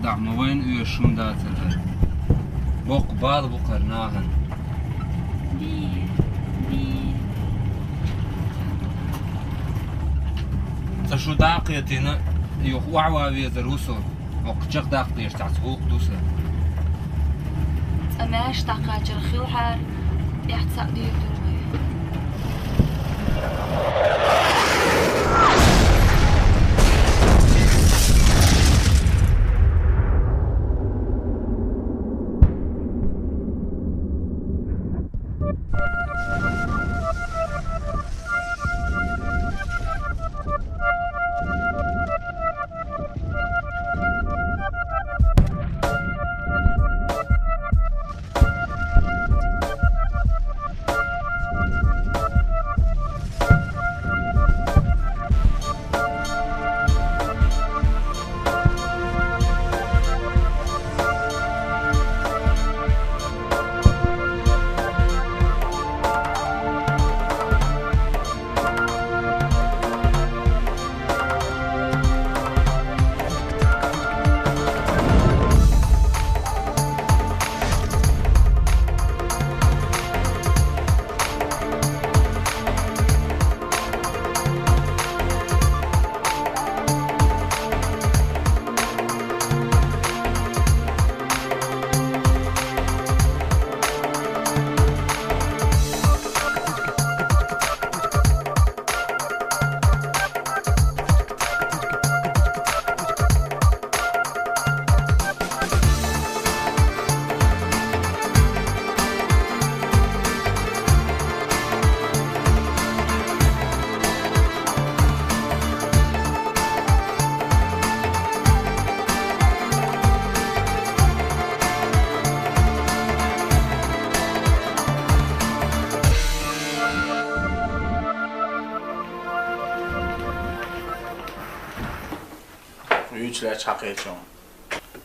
تعموين ويشون داتر بوق بعض بقرناهن تشو داقيتنا يخوع وابيزر وصل وقجق داقتي يشتعسوق دوسر أماش تاقاجر خيوحار يحتسق ديكتور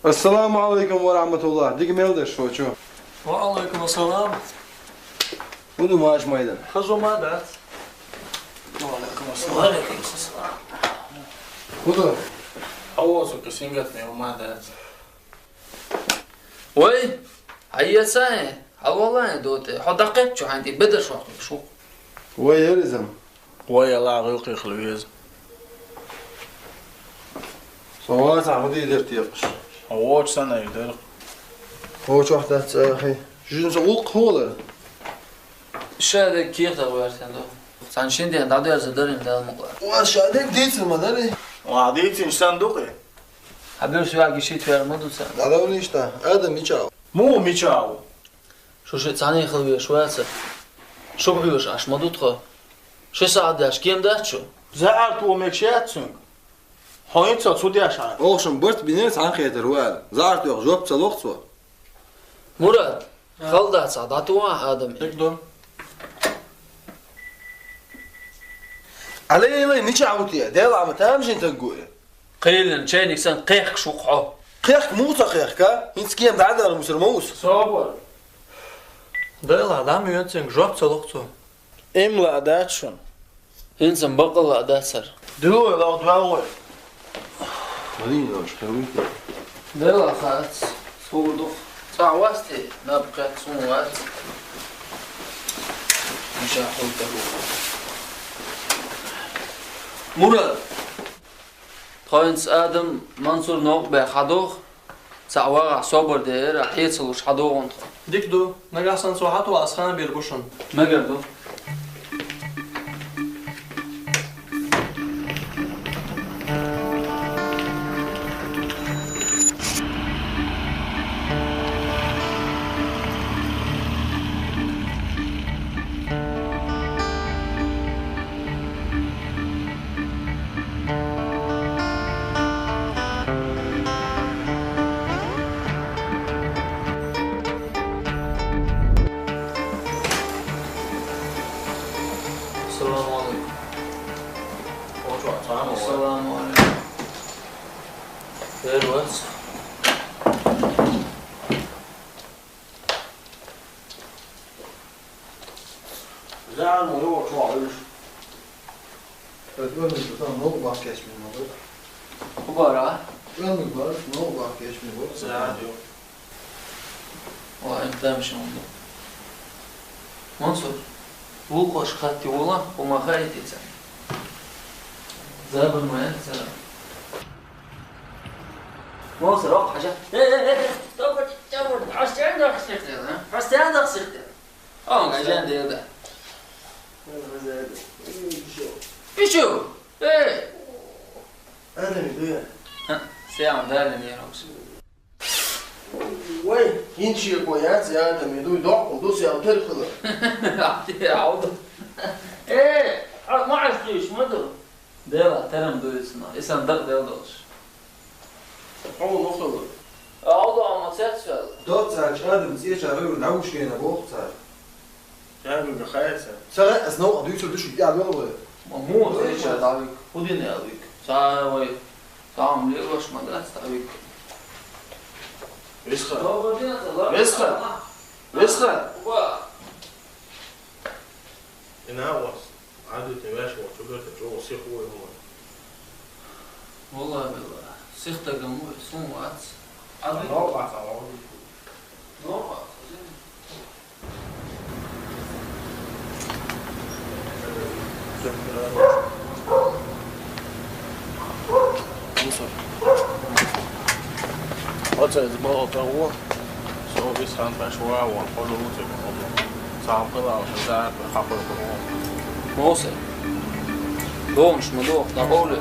السلام عليكم ورحمة الله. ديك ميلدر شو شو؟ وعليكم السلام. ودو ماش مايدن. خزو ما دات. وعليكم السلام. وعليكم السلام. ودو. حوصك سنجتني وما دات. وي هيا ساي والله دوت حدقت شو عندي بدر شو وي يلزم. وي الله غيقي خلويز. صوات عمودي درتيقش. هوش سنة يدرق. هوش واحدة أخي. شو نسوق هولا. شاده كيف تغيرتين دو. سان شندي عند عدو يرزدرين ده المقلع. وشاده ديت المدري. وعديت إنسان دقي. حبيبي شو عاقي شيء تفير مدو سان. هذا ونيشتا. هذا ميشاو. مو ميشاو. شو شيء ثاني خلوي شو هذا. شو بيوش عش مدو تخو. شو ساعد داش كيم داش شو. زعرت ومكشيات سنج. هاين تصودي عشان. أوشن برت بنيت عن خيتر وقال. زعرت يخ جوب تصلوخ سوا. مراد. خلدات سعدات واحد آدمي. تقدر. علي لي ميشاوتي. ده عم تامش أنت تقول. قليلا شينك سان قيخ شوقعه. قيخ موسى قيخك. هنس كيم بعد على مسلموس. صابر. ده العالم ينسنج جوب تصلوخته. إملا دات شون. إنسان بقل أدات سر. دلوي لو دواوي. مدينة وش كرويك. دلا خاص صودو تعوستي نبقى صوات مش هحول تروح مراد خاينس آدم منصور نوق بخدوخ تعوار صبر ده راح يتصلوش حدوغن ديك دو نجاسن صحات واسخانه بيربوشن ما قردو السلام عليكم. خير واتس. زعل موضوع شو عايش؟ تقول لي بتاع نوع ما كاش من الموضوع. خبارة Wel moet maar, nou wacht eens meer wat. Ja. والله انت مش موضوع منصور وقوش خدتي والله وما خايتي تسعي زاب المال زاب منصور روح حاجة عندك سيختي قاعد ده ايشو ايه أنا مدوية. ساعة دارني يا روس وين ينشي كويات زيادة مدوي ضعف ودوسي أو ترخله. عوضة ايه ما عرفتيش مدر ديلا ترم دويسنا اسم دق ديلا دوش حول نخله. عوضة عم تسال Dort sagst du, du musst erst einmal rausgehen, eine Hochzeit. Ja, du begrijpt het. Zeg, als nou, doe je zo dus ja wel. مو ايش هذاك خذيني هذيك ساوي طعم ليش ما قلت هذيك Wisselen. Wisselen. Wisselen. En hij was. Hij doet in Westwoord, zo doet het zo zich hoor hoor. والله بالله سيختك مو سمو عدس عدس Nou laat hij al. نوع Wat zei de bal op hoor? Zo is het bij zwaar want voor de route op. Samen gedaan en daar gaan we gewoon. موسى دونش مدوخ دا بولس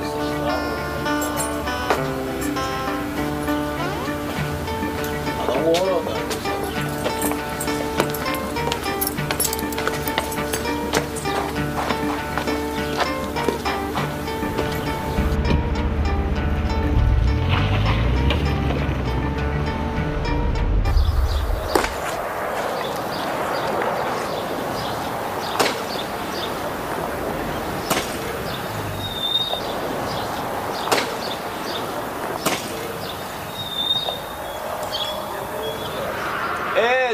Dan horen we dat.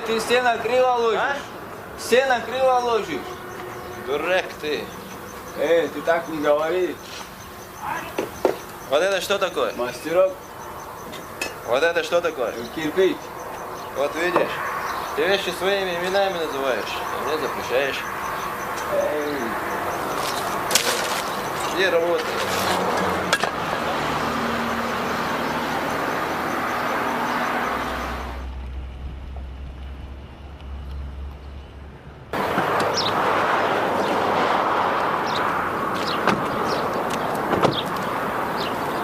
Ты стена криво ложишь. Стена криво ложишь. Дурак ты. Ты так не говори. Вот это что такое? Мастерок, Вот это что такое? кирпич. Вот видишь? Ты вещи своими именами называешь, а мне запрещаешь. Иди работай.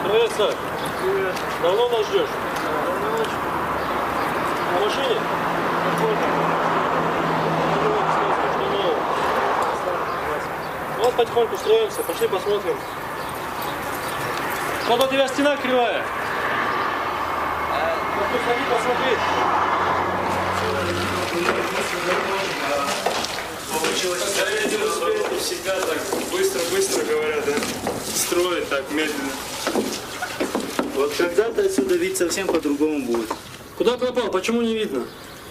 Привет, Саш. Привет. Давно нас ждешь? На машине? Вот потихоньку строимся, пошли посмотрим. Что-то у тебя стена кривая. Ну, ты сходи, посмотри. Я видел, что это всегда так быстро говорят, да? Строят так медленно. Вот когда-то отсюда вид совсем по-другому будет. Куда пропал? Почему не видно?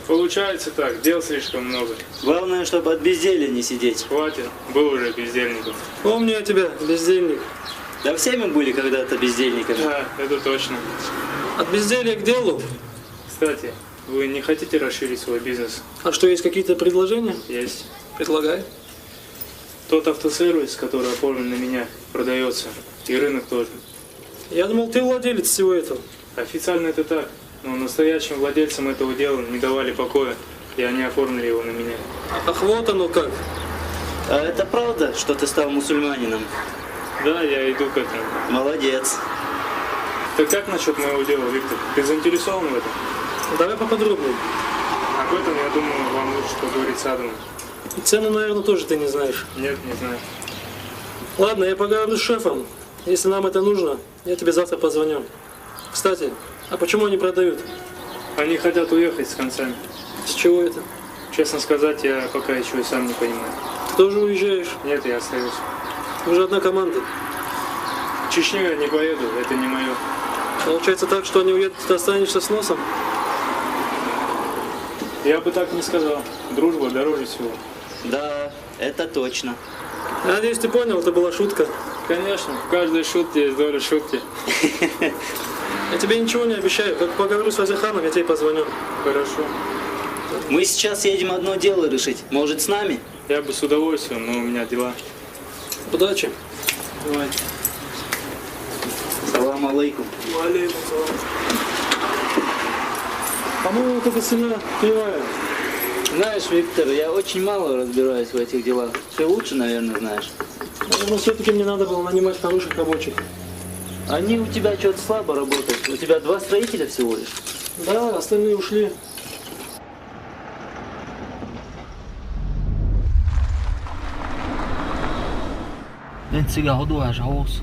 Получается так, дел слишком много. Главное, чтобы от безделья не сидеть. Хватит, был уже бездельников. Помню я тебя, бездельник. Да все мы были когда-то бездельниками. Да, это точно. От безделья к делу. Кстати, вы не хотите расширить свой бизнес? А что, есть какие-то предложения? Есть. Предлагай. Тот автосервис, который оформлен на меня, продается. И рынок тоже. Я думал, ты владелец всего этого. Официально это так. Но настоящим владельцам этого дела не давали покоя. И они оформили его на меня. Ах, вот оно как. А это правда, что ты стал мусульманином? Да, я иду к этому. Молодец. Так как насчет моего дела, Виктор? Ты заинтересован в этом? Давай поподробнее. Об этом, я думаю, вам лучше поговорить с Адамом. И цену, наверное, тоже ты не знаешь. Нет, не знаю. Ладно, я поговорю с шефом. Если нам это нужно, я тебе завтра позвоню. Кстати, а почему они продают? Они хотят уехать с концами. С чего это? Честно сказать, я пока еще и сам не понимаю. Ты тоже уезжаешь? Нет, я остаюсь. Мы же одна команда. В Чечню я не поеду, это не мое. Получается так, что они уедут, ты останешься с носом? Я бы так не сказал. Дружба дороже всего. Да, это точно. Я надеюсь, ты понял, это была шутка. Конечно, в каждой шутке есть доля шутки. Я тебе ничего не обещаю. Как поговорю с Вазиханом, я тебе позвоню. Хорошо. Мы сейчас едем одно дело решить. Может, с нами? Я бы с удовольствием, но у меня дела. Удачи. Давай. Салам алейкум. Алейкум салам. По-моему, это сильно кривая. Знаешь, Виктор, я очень мало разбираюсь в этих делах. Ты лучше, наверное, знаешь. Но все-таки мне надо было нанимать хороших рабочих. Они у тебя что-то слабо работают. У тебя 2 строителя всего лишь. Да, остальные ушли. انت سيجا هدوء يا شعوص.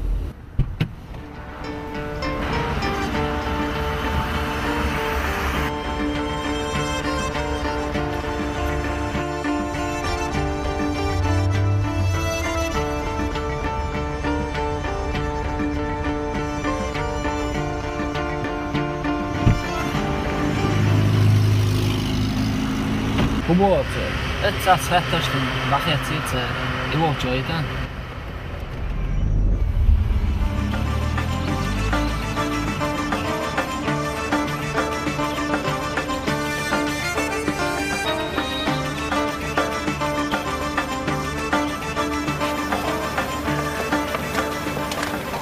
Hubert, ett satt svettersten bakhet sitt i vårt jöjten.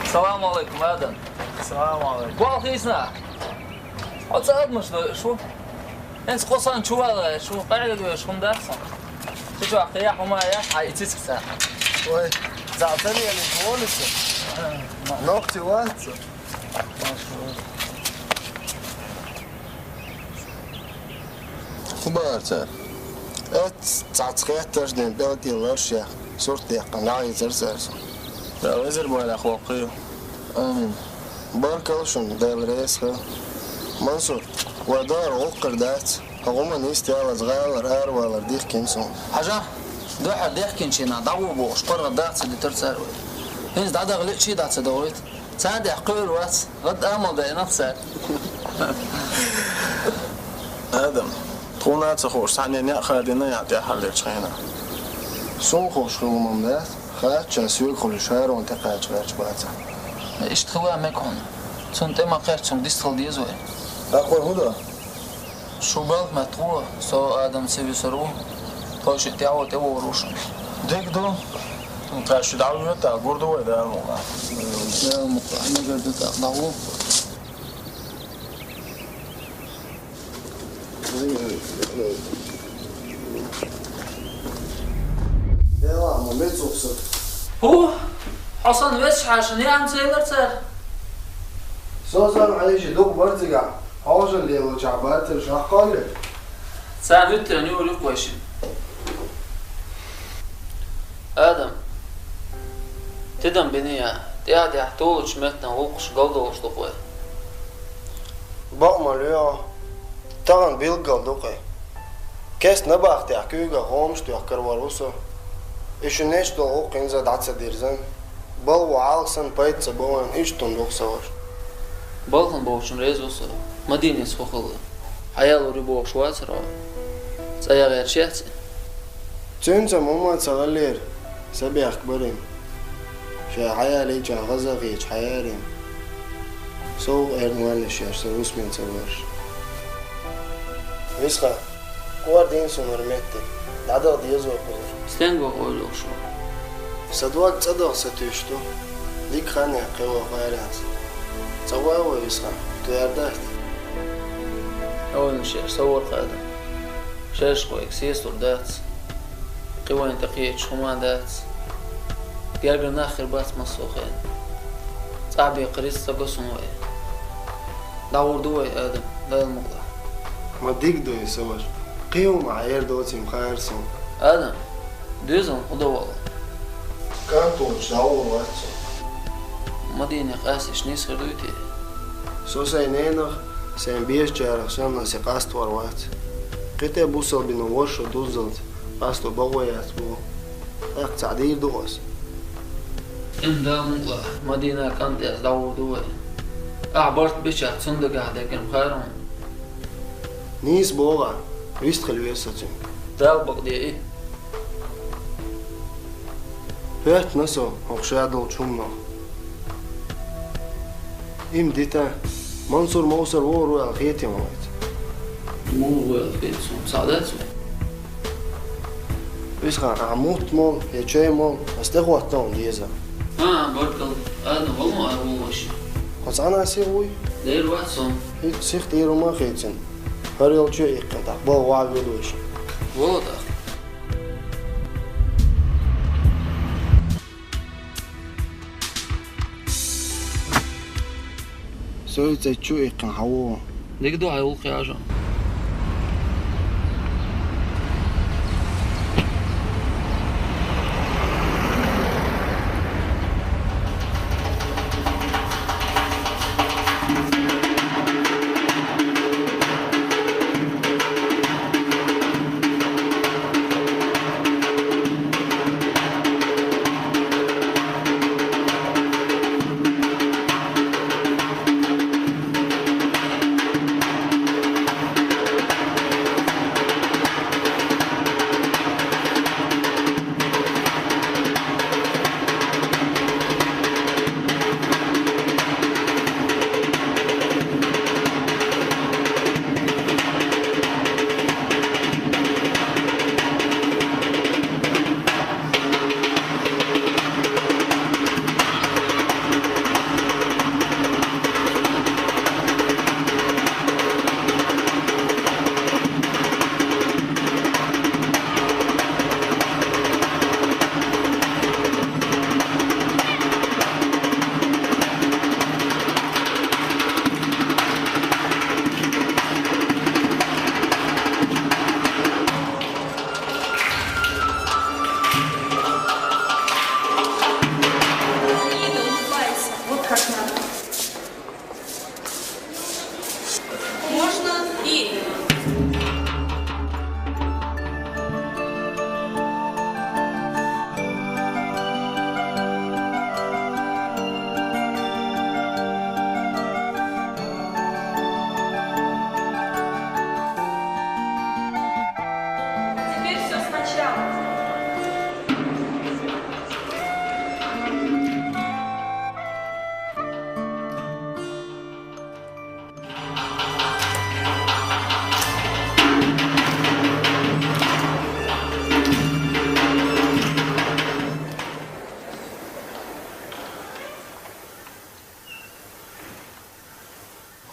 السلام عليكم آدم. السلام عليكم. والله يسنا. أتصعد مش شو؟ أنت قصان شو هذا شو قاعد ويش هم درسا؟ شو أخي يا حما يا حي تسكسا. وي زعتني اللي تونسه نوقتي واتسا Huberter. Et تعتقيتش دين بلدي الأشياء صورتي قناعي زرزرز. لا وزر بولا أخوقي. آمين. باركلشون دال ريسخ. منصور ودار وقر دات. هقوم نيستي على صغير أر ولا ديخ كينسون. حاجة ده حد يحكي شينا دعوة بوش قرر دات سدي ترسل. هنز ده غلط شيء دات سدويت. ساعد يحقول وات غد أمل ده نفسه. آدم. تقولات خوش ثانية نأخذ لنا يعطي حل شينا. سون خوش خلوم دات. خاتش نسوي كل شهر وانت قاعد شوية باتsa. إيش تخوي مكون؟ سنت ما قررت سن ديستل ديزوي. أقول هدا. شو بالك ما تروح سو آدم سوي سرو. توش تعود أول روش. ديك دو. أنت شو دعوة تا قردو ولا الموضوع. لا مقطع ما قدرت دعوة. يلا ما متزوجس. هو حسن بس عشان يعني سيلر سر. سوزان عليش دوق برتقع. عشان ليه شعبات الشقالة. ساعد تاني يقول لك وش. آدم تدم بنية تقعد يحتول شمتنا وقش قلده وش دقوة. بق مليا. تغن بيلقل دقة. كاس نبأخت يحكيوغا غامش تيحكر وروسا. إيش الناس دقوق إنزا دعتس ديرزن. بل وعالسن بيت سبوان إيش تندوق سوار. بالهم بوشن ريزوس مدينة سوخل. حيالو ريبوك شواتر. سايا غير شيء. تنسى ماما تغلير. سبي أخبرين. شا حيالي جا غزاقيج حيالين. سو إرنوالش يا سروس من سوارش. ويسخا قواردين سمرمتي. دعدا ديزو قدر. ستنجو قولو شو. صدوات صدق ستيشتو. ديك خانة قوة غيرانس. سواوا ويسخا. تياردات. أول شيء صور قادم. شاش قويك سيستور دات. قوان تقيت شومان دات. جايبر ناخر بات مصوخين. صعبي قريس تقصن وين. دور دوي آدم لا المقطع. ما ديك دو يسوار. قيو معايير دوتي مخيرسون. آدم دوزن خدو والله. كانتوش دور واتسو. مدينة قاسش نيس خدوتي. سو سينينغ سين بيش جارخ سنة سيقاست وروات. قيتي بوصل بينو وش ودوزلت. قاستو بغويات بو. اق تعدير دوغس. إن دا مقطع مدينة كانت دور دوي. أعبرت بشات صندق هذا كان خيرهم. نيس بوغا. ويستخل ويستجم. دال بقدي إيه. فات نسو وخشادل شمنا. إم ديتا Mansur Mousar Royal Khietim olaydı. Royal Khietim. Saadet mi? Biz kan amut mol, ya çay mol, astığıt tam diyeza. Ha, barkal. Ana olma olmuş. Kas ana sivuy. Değil Watson. Hiç sık değil olma Khietim. Her yol çay ikkan takbal vaavuluş. Volta. Söyle çay ikkan hava. Ne kadar ayol kıyacağım.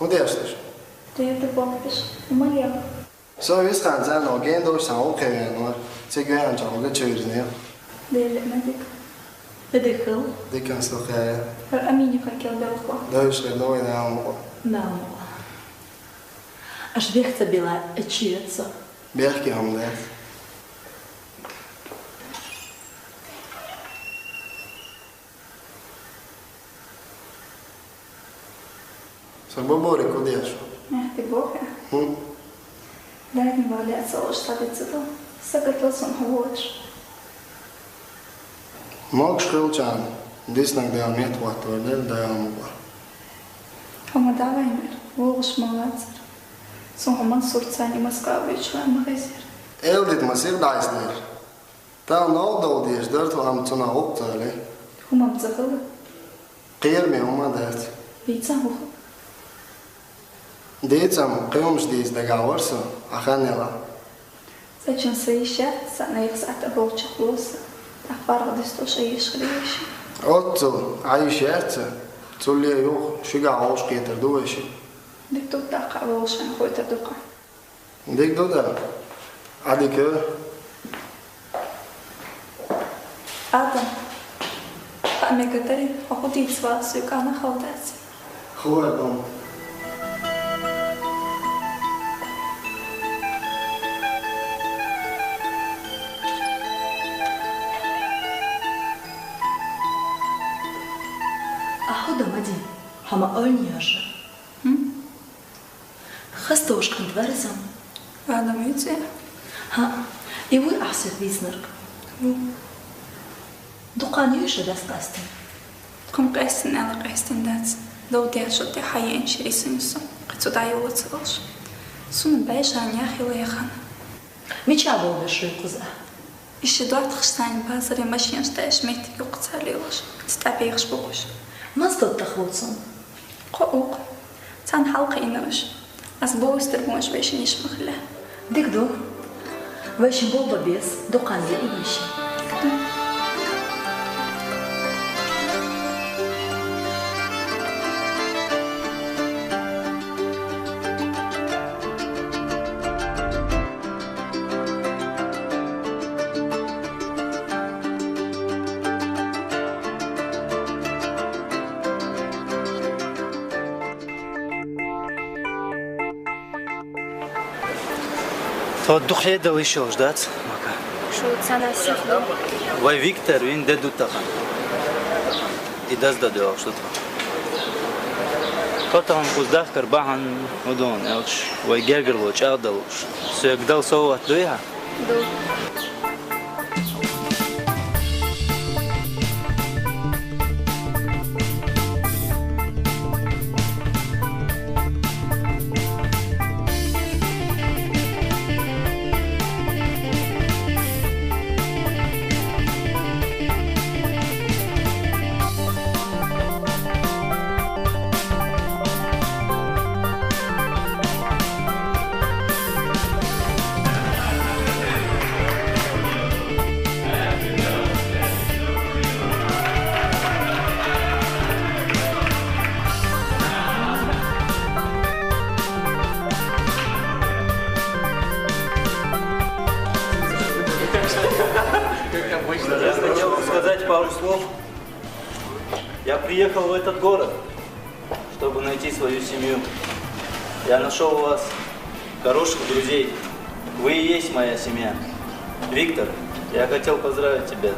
Onde estás? Dentro de botas, uma leão. Só isso kan sen alguém do são o que é, não é? Se ganha já o que chega, né? Dele, mas بدخل دي كان سوقها أميني فكر دلقوا دوش لو انا ام نعم اش بيخت بلا اتشيتسا بيحكي هم ده Sababori kodeš? Ti bohe. Daj mi valja celo štadice to. Sakatla sam hovoč. Mog škrilčan, disnak da jam jetvat ordel da jam uva. Hama davaj mir, volš malacar. Som haman surcani maskāvič vai magazir. Eldit mas ir daisnir. Tā nav daudies dört vam cuna optali. Humam dzahali. Qirmi huma dēt. Vīca huha. Dīcam, qījums dīs degā varsa, ahanila. Začin se iša, sa nejksata volča hlosa. Tak paradis to še iškrīši. Otcu, aiš jērce, cullie juh, šiga auškietar duveši. Dik tu tā kā volšana hoita duka. Dik duda, adi kö. Adam, pa me katari, ahudīt svāsu, kā nahaldēts. Huedum. Мадин, хама ойнияжа. Хастош канд варзам. Adam yüce. Ha, ivu ahsir biznark. Duqan yusha das qastin. Kom qastin ala qastin dats. Dawdiya shoti hayen shirisinso. Qatsuda yolotsalsh. Sunun bayshan yaxila yaxan. Michabo beshri quza. İşi doat xstan bazar mashin stash met yoqtsaliyosh. Stabiyx shbosh. ما صدق تخوصهم قوق تان حلقة إنوش أسبوس ترموش بيش نشمخ له ديك دو ويش بوبا بيس دقان دي إيشي То духле да вышел ждать. Шо цена сифло. Вай Виктор, вин деду тахан. И даст дадуал что-то. Котам уздах карбахан удон, элч. Вай гергер лоч алдалуш. Сөйк дал соуат дуя. Ду. Я хотел сказать пару слов. Я приехал в этот город, чтобы найти свою семью. Я нашел у вас хороших друзей. Вы и есть моя семья. Виктор, я хотел поздравить тебя.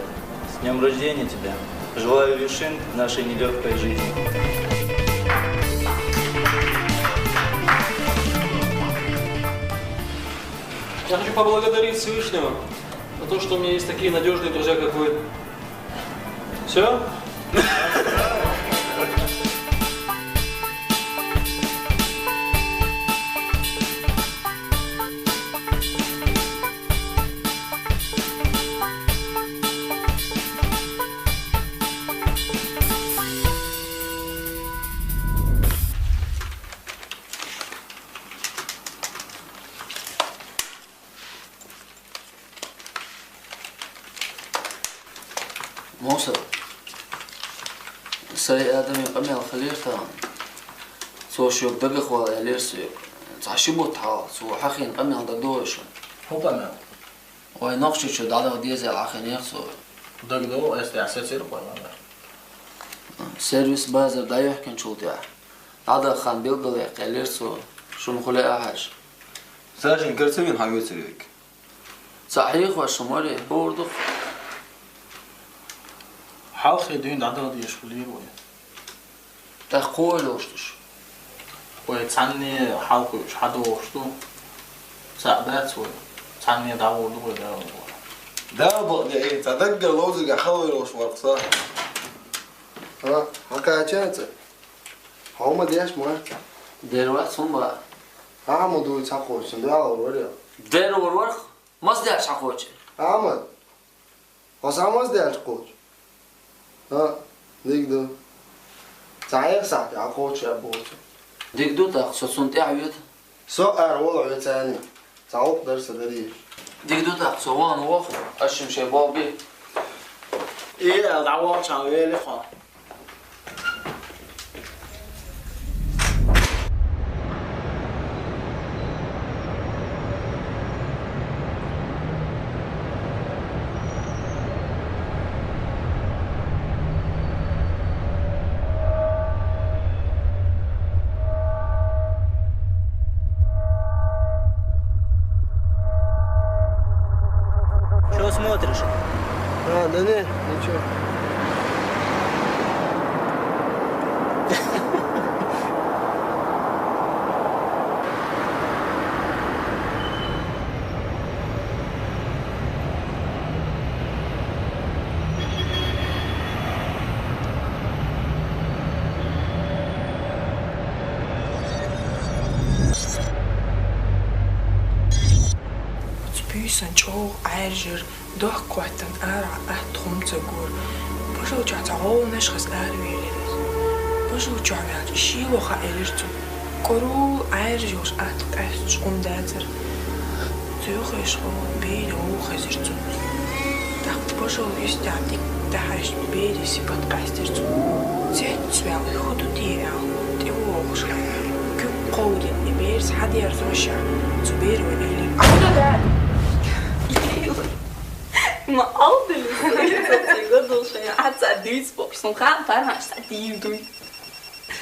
С днем рождения тебя. Желаю вершин в нашей нелегкой жизни. Я хочу поблагодарить Всевышнего за то, что у меня есть такие надежные друзья, как вы. Все? موسى سي آدم يقمع الخليرتا سو شوك دقق ولا ليرسيك تعشبو تحال سو حخين قمع دقدوش هو قمع وي نقشي شو دعنا ديزي العخين يخسو دقدو استعسى سير ولا سيرفيس بازر دا يحكي شو تاع هذا خان بيلقل يقليرسو شو مخلق حاج Сашин, Карцевин Хавицерик. صحيح وشمالي بوردو حالخ يدين عدد يشغلير وي تقول وشتش ويتعني حالخ يش حدا وشتو سعدات وي تعني دعوة دو دعوة ده بقى ايه تدق لوزق خلوي وش ورقصه ها حكايات هما ديش ما دلوقتي ثم عمدوا يتحقوش ده ورا دير ورق مصدي عش حقوش عمد بس عمد ده حقوش ها ديك دو تعيق ساعة حقوش يا بوش ديك دو تاخ سنتي عيوت سؤال وضع ثاني تعوق درس دريش ديك دو تاخ سوان وخ اشم شي بابي ايه دعوة شاوي لي خا Что смотришь? Да не, ничего. Бүйсэн чуу айржэр дох kwatan ara атхумцэгүр бошоо чацаа оонашхас аарвэрээс бошоо чавяа шиво ха элэрч Кору айржуш атгаш ундазер. Зюхиш он бери ухазерцу. Так пошел истатик, дахаш бери си подкастерцу. Зет свел худу тирал, ти ухша. Кю قودي نبيرس حد يرزوشا زبير وإلي أخذ ما aldrig jag då så jag hade så dyspår som kan ta här så dyr.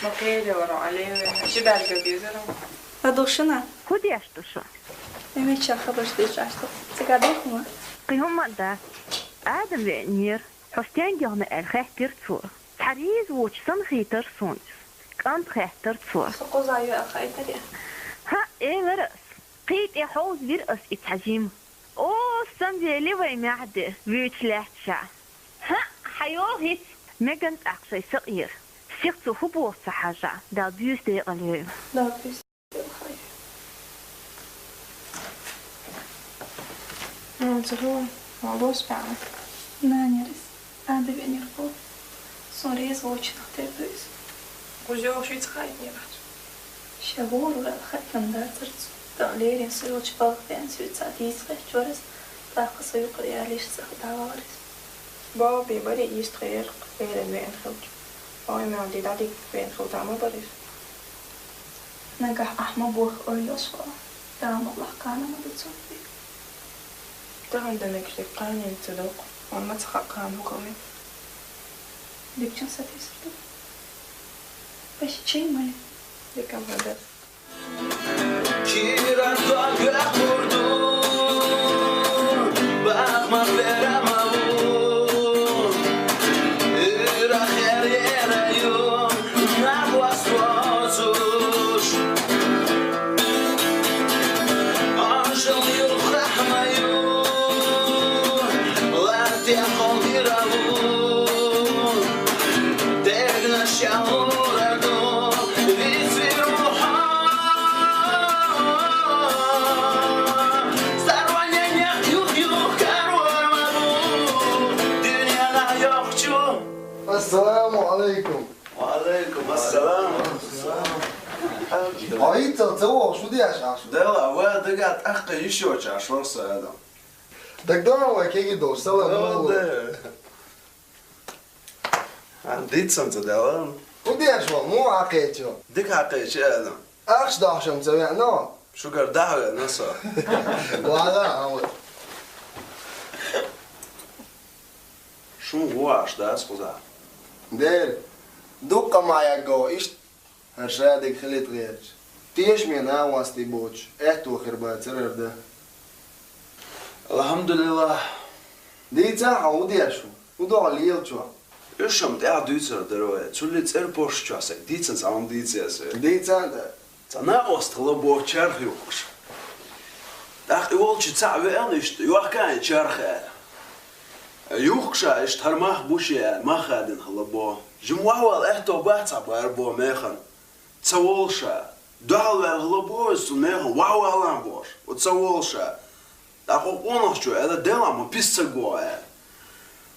ما قيل ورا عليه شو بالك بيزرا هدوشنا خدي اشتوشو مش خبرش ديش اشتو تقدروا قيهم ده آدم لأنير حستين جانا الخير تو حريز وجسن خيتر سون كان خيتر تو سقوزايو أخايتر ها إيه ورس قيت يحوز ورس إتحجيم أو سنجلي ويمعد ويتلاحشا ها حيوهيت مجنت أقصي صغير سيرتو هبوط حاجة دا بيوس دي غليو دا بيوس دي غليو نزلون والوس بعد نانيرس أنا بيني ربو صوريز وش نختار بيوس وجو شو يتخايل نيرات شابور ولا خاتم داترت تغليرين سيوش باغبين سيوش عديس غيش طاقة سيوق رياليش سخداوارس بابي بري يستغير غير الوين خلج باي ما عندي دادي وين خلج عمو بريف نجح أحمد بوخ أوليوسوا دام الله كان ما بتصفي تغن دنك شقاني انتلوق وما تخاق كان هكومي ديكشن ساتيسرتو بس شيء ماي ديكم هذا Kiran doğa kurdu, bakma veremem. Irak her yere yok, ne bozmuş. Anjel yok, rahme yok, lati kaldiravun. Degna şahuradu, vizviruha. السلام عليكم. وعليكم السلام. عيد تطوع شو دي عشان ده لا واد قاعد أخي يشوش عشان هذا. دك دور وكيجي دور سلام. عندي سنت ده. ودي عشان مو عقيتشو. ديك عقيتش هذا. أخش داشم تسوي نو. شو قال دعوة نصا. ولا هو. شو هو عش ده اسمه دير دوقة معي جو إيش هالشادك خليت غيرش تيش من هواستي بوتش إحتو خربات سرر ده الحمد لله دي تاعه ودي أشو ودو عليل شو إيش هم تاع دوتر دروي تولي تسير بوش شاسك دي تنسام دي تسير دي تاع تنا أستغل بو شرخ يوكش داخل يولش تاع بأنيش يوكان شرخ يوكشا اشتهر ماخ بوشي ما خادن هلبو جمواوال احتو باتا باربو ميخن تسوولشا دعوة هلبو استو ميخن واوالان بوش وتسوولشا داخو قونخشو هذا ديلا ما بيس تقوى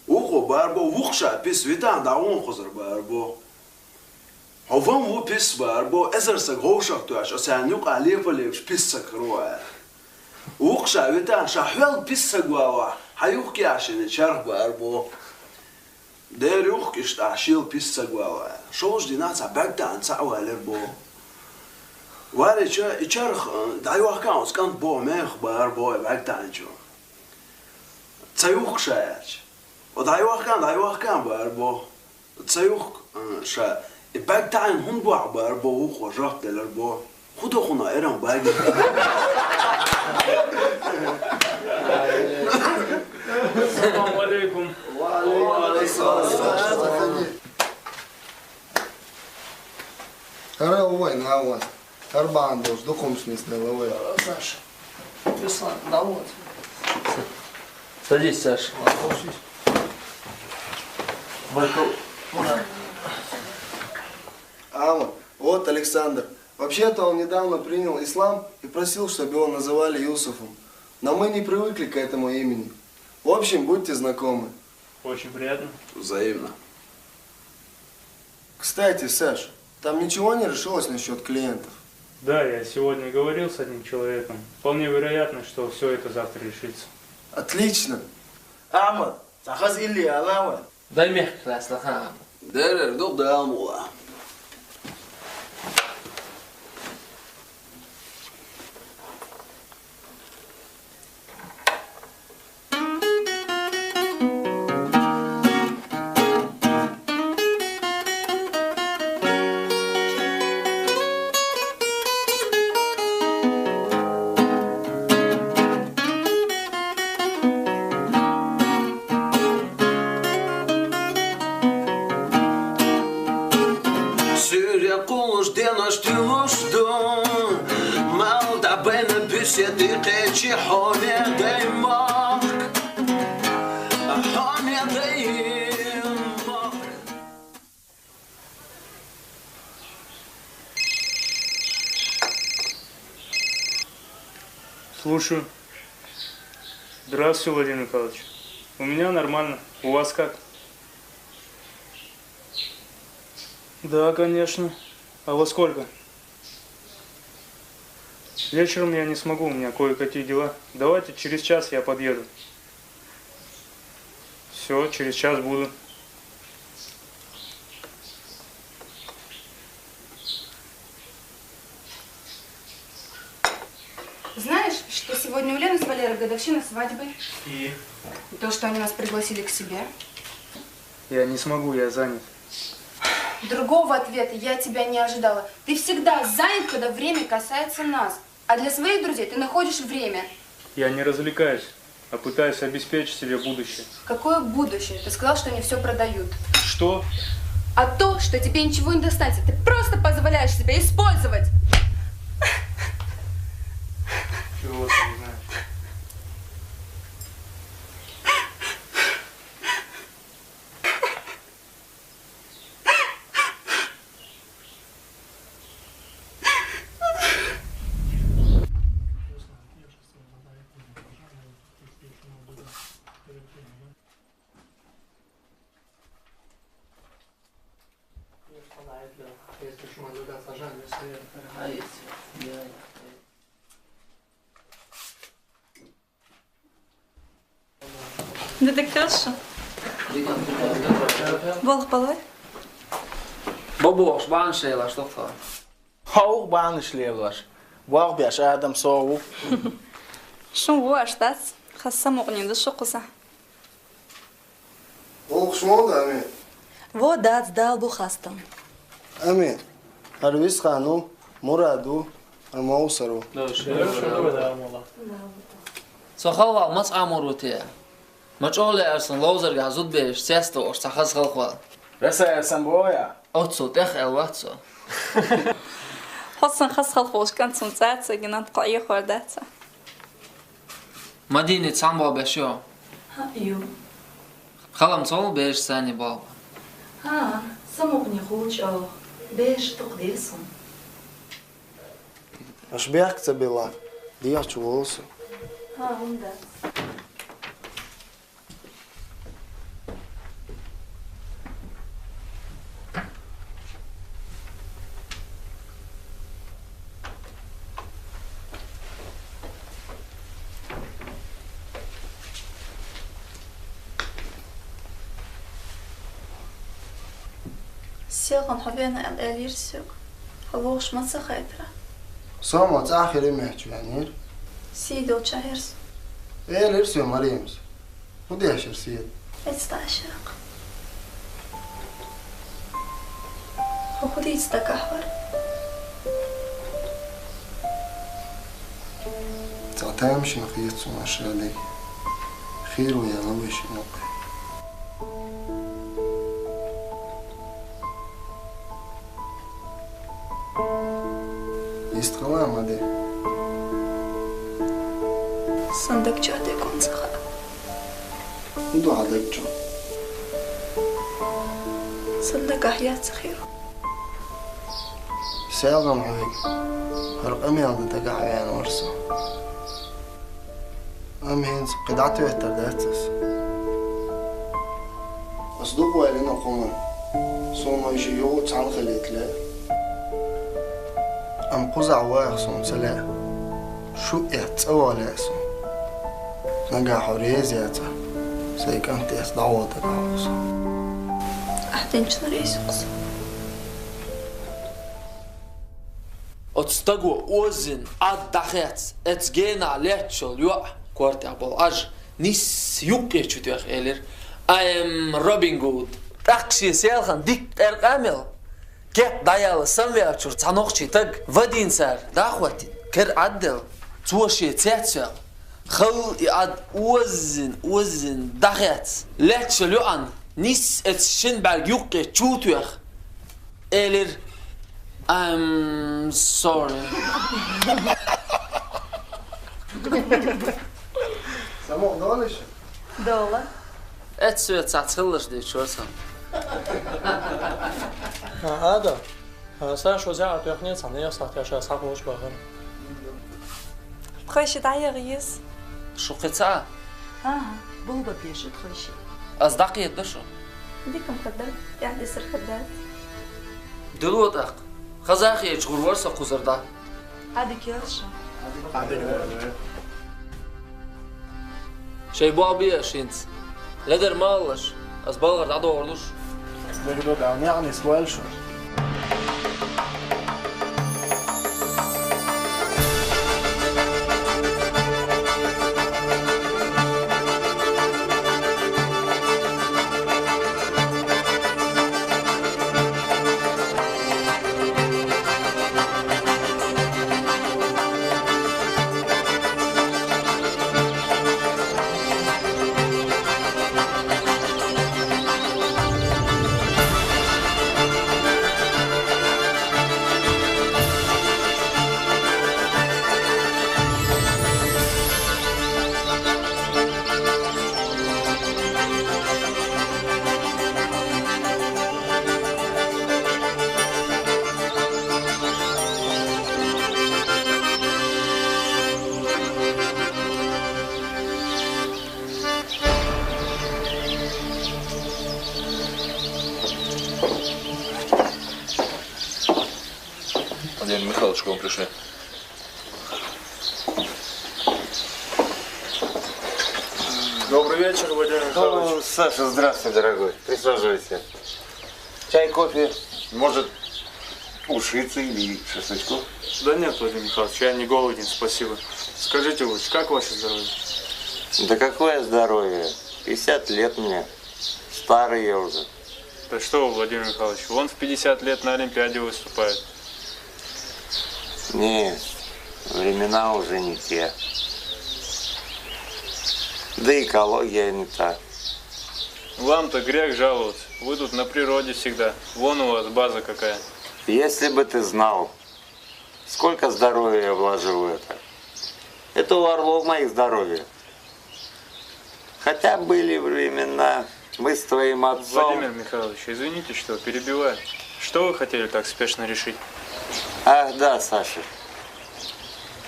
وقو باربو وقشا بيس ويتان داون خزر باربو هوفم هو بيس باربو ازرسك هوشك تواش اسان يوقع ليفليش بيس تكروا وقشا ويتان شاحوال بيس تقوى حيوكي عشان شرق باربو دير يوكي اشتعشيل بيس تقوى شوش دي ناس عبقتا عن سعوى لربو واري يشارخ دايوه كان وسكانت بو ميخ باربو عبقتا عن شو تسيوخ شايش ودايوه كان باربو تسيوخ شا عبقتا عن هنبو باربو وخو جاق دلربو خودو خونا ايران باقي السلام عليكم. وعليكم السلام. هرا وين هاوس 4 دوش до комшнис деловой. Саша, Руслан, да вот. Садись, Саша. Ама, вот Александр. Вообще-то он недавно принял ислам и просил, чтобы его называли Юсуфом. Но мы не привыкли к этому имени. В общем, будьте знакомы. Очень приятно. Взаимно. Кстати, Саш, там ничего не решилось насчет клиентов? Да, я сегодня говорил с одним человеком. Вполне вероятно, что все это завтра решится. Отлично. Ахмад, захаз или алама? Дай мягко, Аслахан. Дерер, да амула. Слушаю. Здравствуйте, Владимир Николаевич. У меня нормально. У вас как? Да, конечно. А во сколько? Вечером я не смогу, у меня кое-какие дела. Давайте через час я подъеду. Все, через час буду. Знаешь, что сегодня у Лены с Валерой годовщина свадьбы? И? То, что они нас пригласили к себе. Я не смогу, я занят. Другого ответа я тебя не ожидала. Ты всегда занят, когда время касается нас. А для своих друзей ты находишь время. Я не развлекаюсь, а пытаюсь обеспечить себе будущее. Какое будущее? Ты сказал, что они все продают. Что? А то, что тебе ничего не достанется. Ты просто позволяешь себя использовать. Чего ты не знаешь? Dedektörse. Volg balai. Bobo's baanschelaars toch wel? Hoog baanschelaars. Waar ben je Adam zo? شو هو أشتات؟ خاصة مغني شو قصة؟ Hoog smoot, Amin. Вот да, сдал бухастом. Amin. Арвис хану, Мураду, Армаусару. Zo gauw wel, wat amorote. Met alle er een lozer gaat zoet bij zesde of zag het gauw wel. Resa er zijn boya. Otso, tech el wat zo. خاصة خاص خلفوش كانت سنتات جنات قاية خردات. Madine samba besho. Ю. Khalam sol beş sani baba. А, самок не хочешь, бежишь тукдесом. Ашбях цабила. Диях чуволсу. А, он да. سيغن حبينا الألير سوق. خلوش ما سخيترا. صامت آخر مهجو يعني. سيدو تشاهرس. إيه لرسو مريمس. ودي أشر سيد. استعشاق. خودي استكحور. تعتامش نخيط سماش عليك. خير ويا لوش نقي. يستغلا مدي. صندوق جادي كون سخا. ودو عدك جو. صندوق حياة خير. سيالغا معيك. هرقمي عند تقع عيان ورسو. أم هينز قدعتي ويترداتس. أصدق ويلين أقومن. صوما يجيو تعال خليت له. أم قزع واخصم سلا شو اعتصوالاسم نجاح ريزياتا سيك أنت يصدعوتك عوصا أحتنش ريسقس Отстаго озин аддахец эцгена лечол юа квартя бол аж нис юкке чутях элер I am Robin Hood такши селхан дик эргамел кеп даял самвер чур цанох читаг вадинсар дахвати кер аддел цуаши цецел خل اد وزن дахец лечол юан нис эцшин баг юкке чутях элер I'm sorry. Самох долиш? Дола. Это все цацелыш дей чорсам. Ада. Саша за атухне цаны сахташа сахош багын. بخوشي دايغيس شو قطعة؟ بوبا بيشت خوشي. أصدقي الدشو. ديكم خدات يعني سر خدات دلوت أخ. خزاخي يشغل ورسا قزردا. هذا كيرشا. شي بابي شينز. لدر مالش. أزبالغر عدو وردوش. بقدر يعني سوال شو Владимир Михайлович, к вам пришли. Добрый вечер, Владимир Михайлович. Саша, здравствуй, дорогой. Присаживайся. Чай, кофе, может, ушицы или шашлычку? Да нет, Владимир Михайлович, я не голоден, спасибо. Скажите лучше, как ваше здоровье? Да какое здоровье? 50 лет мне. Старый я уже. Да что вы, Владимир Михайлович, вон в 50 лет на Олимпиаде выступает. Нет, времена уже не те. Да экология не та. Вам-то грех жаловаться. Вы тут на природе всегда. Вон у вас база какая. Если бы ты знал, сколько здоровья я вложил в это. Это у орлов моих здоровья. Хотя были времена, мы с твоим отцом... Владимир Михайлович, извините, что перебиваю. Что вы хотели так спешно решить? Ах, да, Саша.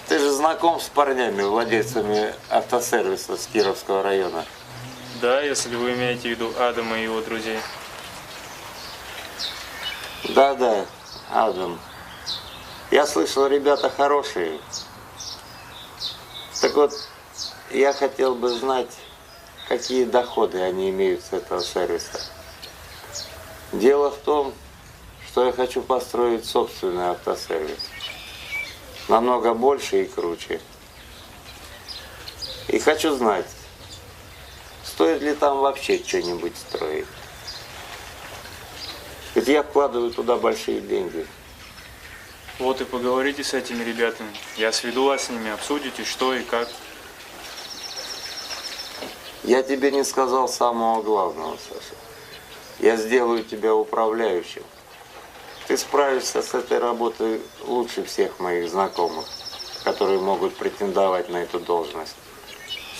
Ты же знаком с парнями, владельцами автосервиса с Кировского района. Да, если вы имеете в виду Адама и его друзей. Да, Адам. Я слышал, ребята хорошие. Так вот, я хотел бы знать, какие доходы они имеют с этого сервиса. Дело в том, что я хочу построить собственный автосервис. Намного больше и круче. И хочу знать, стоит ли там вообще что-нибудь строить. Ведь я вкладываю туда большие деньги. Вот и поговорите с этими ребятами. Я сведу вас с ними, обсудите, что и как. Я тебе не сказал самого главного, Саша. Я сделаю тебя управляющим. Ты справишься с этой работой лучше всех моих знакомых, которые могут претендовать на эту должность.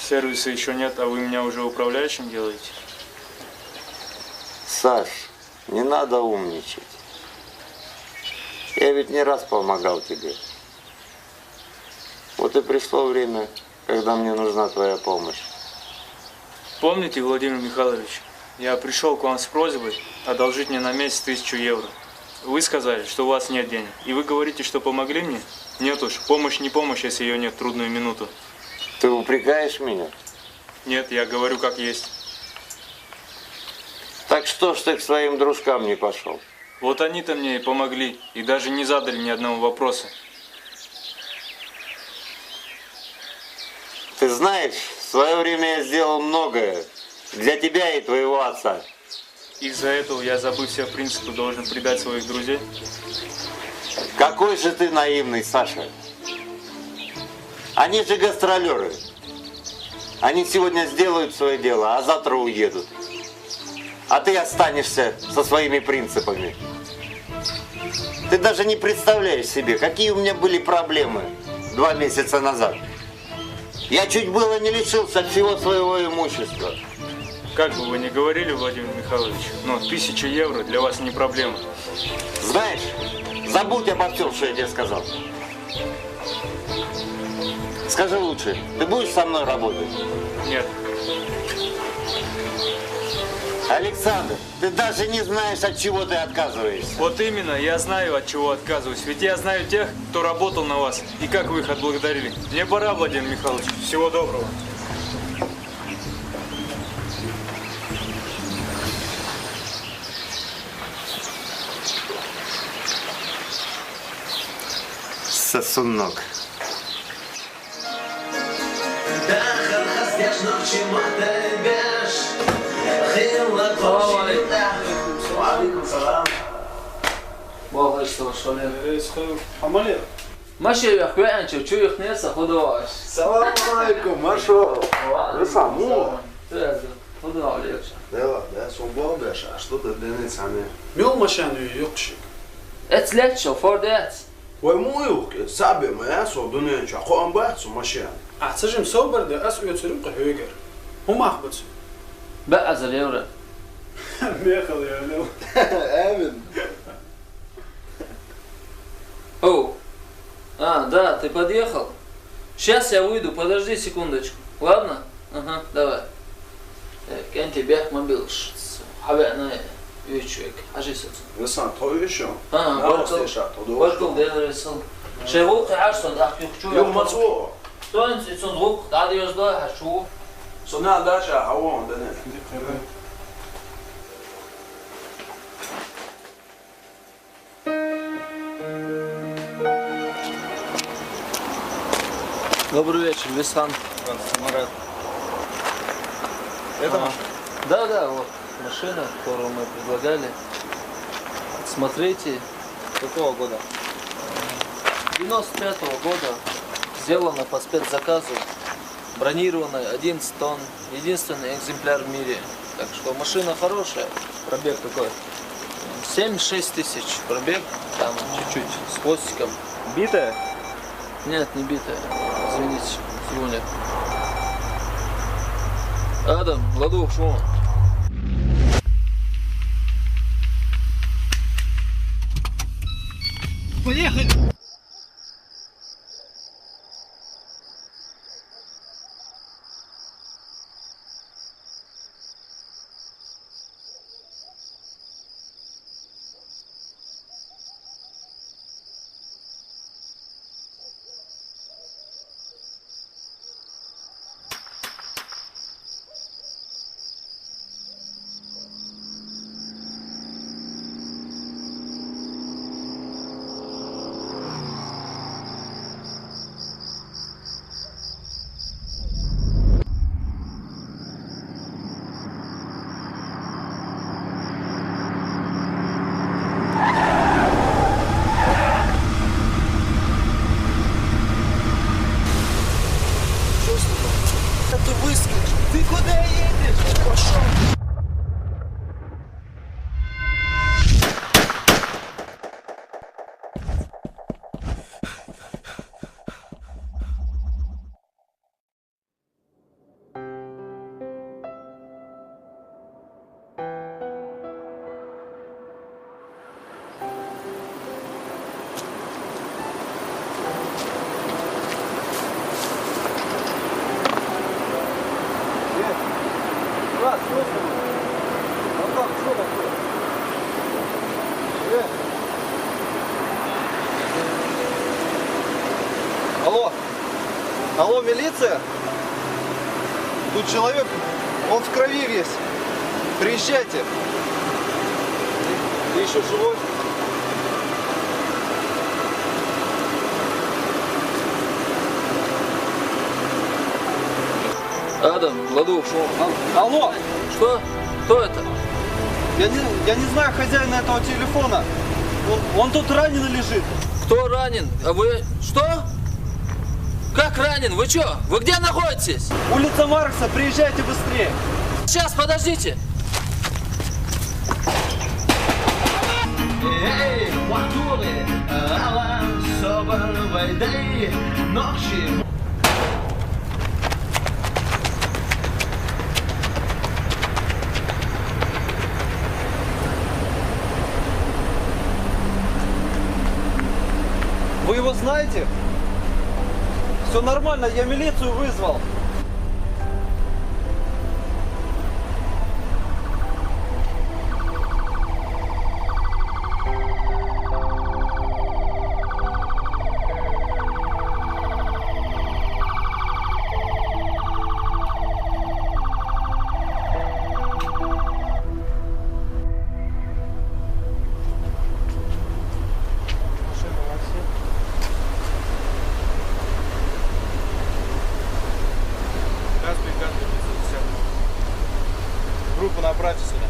Сервиса еще нет, а вы меня уже управляющим делаете? Саш, не надо умничать. Я ведь не раз помогал тебе. Вот и пришло время, когда мне нужна твоя помощь. Помните, Владимир Михайлович, я пришел к вам с просьбой одолжить мне на месяц 1000 евро. Вы сказали, что у вас нет денег. И вы говорите, что помогли мне? Нет уж, помощь не помощь, если ее нет в трудную минуту. Ты упрекаешь меня? Нет, я говорю как есть. Так что ж ты к своим дружкам не пошел? Вот они-то мне и помогли, и даже не задали ни одного вопроса. Ты знаешь, в свое время я сделал многое для тебя и твоего отца. Из-за этого я, забыв все принципы, должен предать своих друзей? Какой же ты наивный, Саша. Они же гастролеры. Они сегодня сделают свое дело, а завтра уедут. А ты останешься со своими принципами. Ты даже не представляешь себе, какие у меня были проблемы 2 месяца назад. Я чуть было не лишился всего своего имущества. Как бы вы ни говорили, Владимир Михайлович, но 1000 евро для вас не проблема. Знаешь, забудь обо всем, что я тебе сказал. Скажи лучше, ты будешь со мной работать? Нет. Александр, ты даже не знаешь, от чего ты отказываешься. Вот именно, я знаю, от чего отказываюсь. Ведь я знаю тех, кто работал на вас, и как вы их отблагодарили. Мне пора, Владимир Михайлович. Всего доброго. Сосунок. ماشي يا اخويا انت شو يخنيس خدواش السلام عليكم Машо. Вы саму? خدوا عليك Да, Сомбо Беша, что ты денец ами? Мел машину يقشك. اتلت شوفور دات ومويوك سابي ما يسو دنيا شاقو ام بحث ماشين. أحتجم صوبر ده أسوي تسلم قهوجر. هم أخبط. بقى زليورة. ميخل يا لو. آمن. О, да, ты подъехал. Сейчас я выйду, подожди секундочку. Ладно? Ага, давай. كان تبيح ما بيلش حبقنا يوتشوك عجيسة. Весан, то еще? بركل ده رسل. شغوق عشان ده يخشوا. يوم مصور. تونس يصندوق تعالي يصدق هشوف. صنع داشا عوام دنا. Добрый вечер, Весхан. Марат. Это машина? Да, вот машина, которую мы предлагали. Смотрите. Какого года? 95-го года. Сделана по спецзаказу. Бронированная, 11 тонн. Единственный экземпляр в мире. Так что машина хорошая. Пробег какой? 76 тысяч пробег. Там чуть-чуть с хвостиком. Битая? Нет, не битая. Извините, сегодня. Адам, Ладух, шо? Поехали! Алло, милиция? Тут человек, он в крови весь. Приезжайте. Ты еще живой? Адам, Ладуш. Алло! Что? Кто это? Я не знаю хозяина этого телефона. Он тут раненый лежит. Кто ранен? А вы что? Как ранен? Вы что? Вы где находитесь? Улица Маркса, приезжайте быстрее. Сейчас, подождите. Вы его знаете? Все нормально, я милицию вызвал. Группу направьте сюда.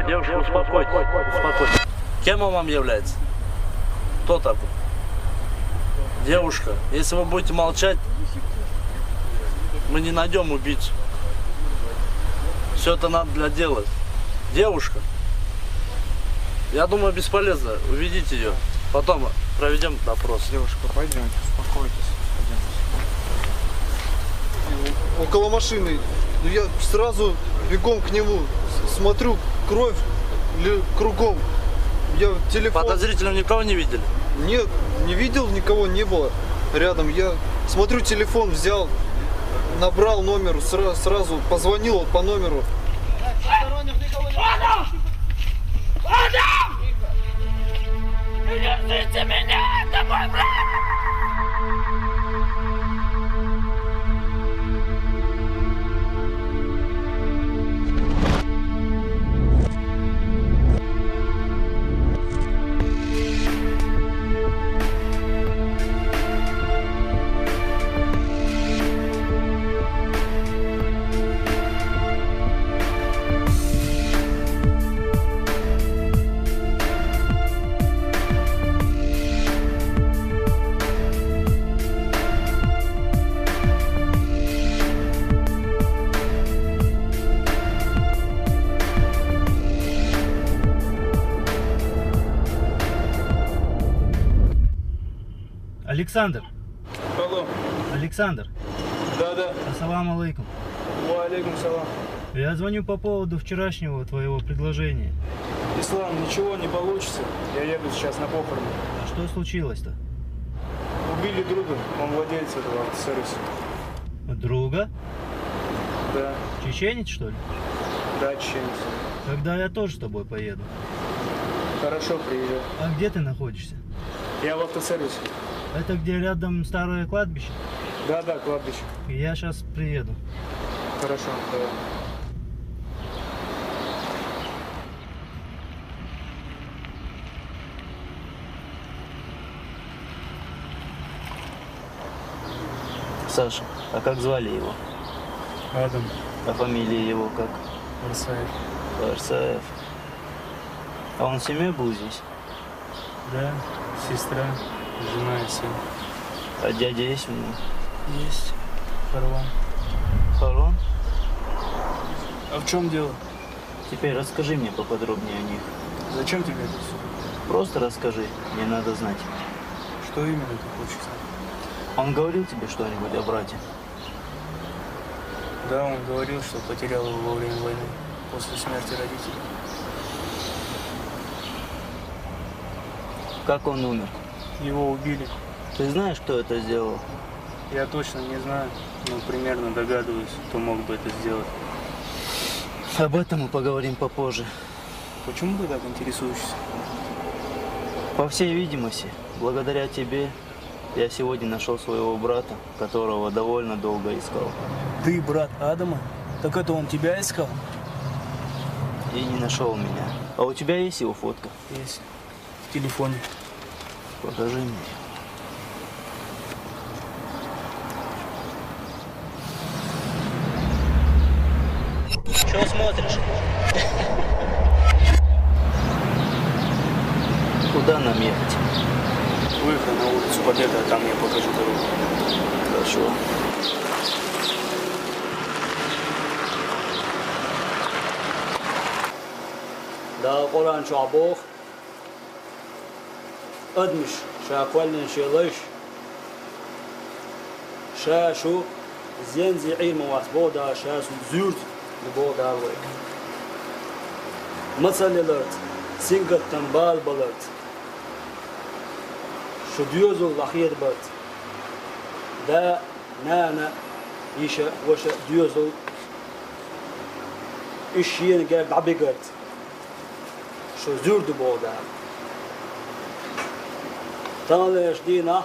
Девушка, успокойтесь, успокойтесь. Кем он вам является? Кто такой? Девушка, если вы будете молчать, мы не найдем убийцу. Все это надо для дела. Девушка, я думаю, бесполезно. Уведите ее. Потом проведем допрос. Девушка, пойдемте, успокойтесь. Около машины. Я сразу бегом к нему. Смотрю, кровь кругом. Я телефон... Подозрительно никого не видели? Нет, не видел, никого не было рядом. Я смотрю, телефон взял, набрал номер, сразу позвонил по номеру. Адам! Адам! Не держите меня! Это мой брат! Александр. Алло. Александр. Да. Ассаламу алейкум. Ва алейкум салам. Я звоню по поводу вчерашнего твоего предложения. Ислам, ничего не получится. Я еду сейчас на похороны. А что случилось-то? Убили друга, он владелец этого автосервиса. Друга? Да. Чеченец, что ли? Да, чеченец. Тогда я тоже с тобой поеду. Хорошо, приезжай. А где ты находишься? Я в автосервисе. Это где рядом старое кладбище? Да, кладбище. Я сейчас приеду. Хорошо, давай. Саша, а как звали его? Адам. А фамилия его как? Арсаев. Арсаев. А он с семьей был здесь? Да, сестра, жена и сын. А дядя есть у него? Есть. Харван. Харван? А в чем дело? Теперь расскажи мне поподробнее о них. Зачем тебе это все? Просто расскажи, мне надо знать. Что именно ты хочешь знать? Он говорил тебе что-нибудь о брате? Да, он говорил, что потерял его во время войны, после смерти родителей. Как он умер? Его убили. Ты знаешь, кто это сделал? Я точно не знаю, но примерно догадываюсь, кто мог бы это сделать. Об этом мы поговорим попозже. Почему ты так интересуешься? По всей видимости, благодаря тебе Я сегодня нашел своего брата, которого довольно долго искал. Ты брат Адама? Так это он тебя искал? И не нашел меня. А у тебя есть его фотка? Есть. В телефоне. Покажи мне. Чего смотришь? Куда нам ехать? Выход на улицу, вот это, там я покажу дорогу. Хорошо. Да, Коран Шабох. Адмиш, шаквалин шелыш. Шашу, зензи илма васбода, шашу зюрт, лбода алвек. Масалиларт, сингат тамбал баларт. شديوزو الأخير بات دا نانا يشا وشا ديوزو إشيين قاعد عبيقات شو زور دبو دا تانليش دينا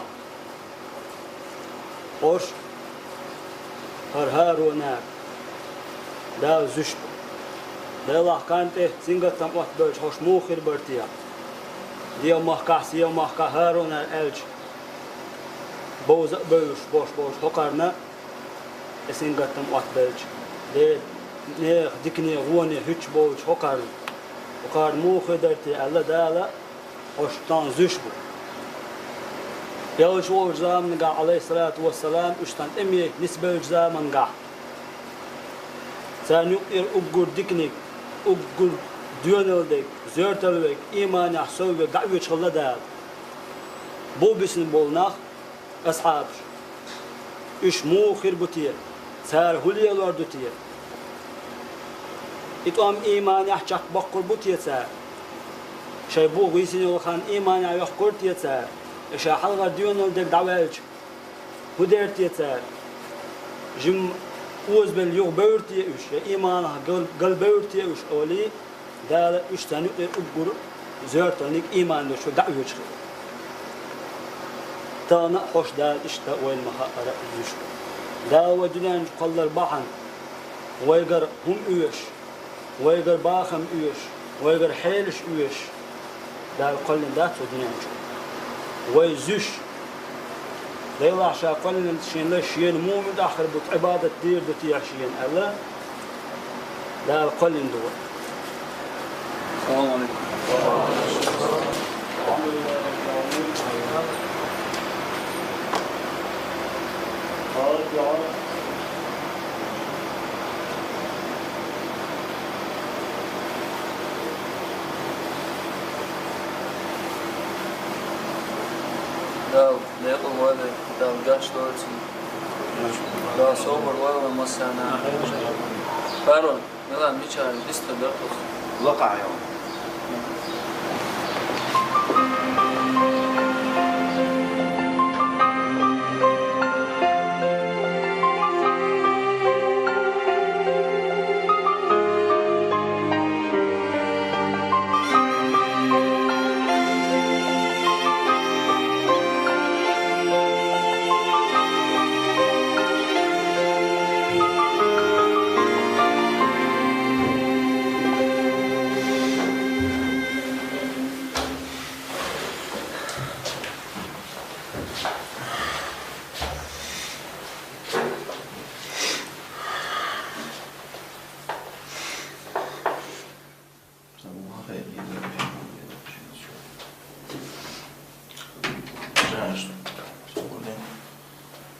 خوش هرهارو نار دا زشب دا الله كانت سنگت تم وقت بلش خوش موخر برتيا ديو محكا سيو محكا هارون الألج بوز بوش هقرنا اسين قتم وقت بلج دي نيخ ديكني غوني هيتش بوش هقر وقار مو خدرتي ألا دالا وشتان زشبو يوش وجزام نقع عليه الصلاة والسلام اشتان امي نسبة جزام نقع سان يقر أقر ديكني أقر ديونالدك زورتالوك إيمان يحسوي قعوة شغلة دال بو بسن بولناخ أصحاب إش مو خير بوتير سار هولي الوار دوتير إتقام إيمان يحشق بقر بوتير سار شاي بو غيسين يوخان إيمان يحقر تير سار إشا حلغة ديونالدك دعوالج هدير تير سار جم اوز بل يوغ بورتي إش إيمان قل بورتي إش أولي دال اشتاني أقول زورتانيك إيمان شو دعوة شو تانا خوش دال اشتا وين مها أرأيش دا ودنان قلر بحن ويقر هم إيش ويقر باخم إيش ويقر حيلش إيش دال قلن دات ودنان شو ويزش ليلا عشا قلن شين لشين مو من آخر بوت عبادة دير دوتي عشين ألا دال قلن دور السلام عليكم. دال ليقل وهذا دال قاش دورتي دال صوبر وهذا مسانا فارون يلا ميشا لسه دقص وقع يوم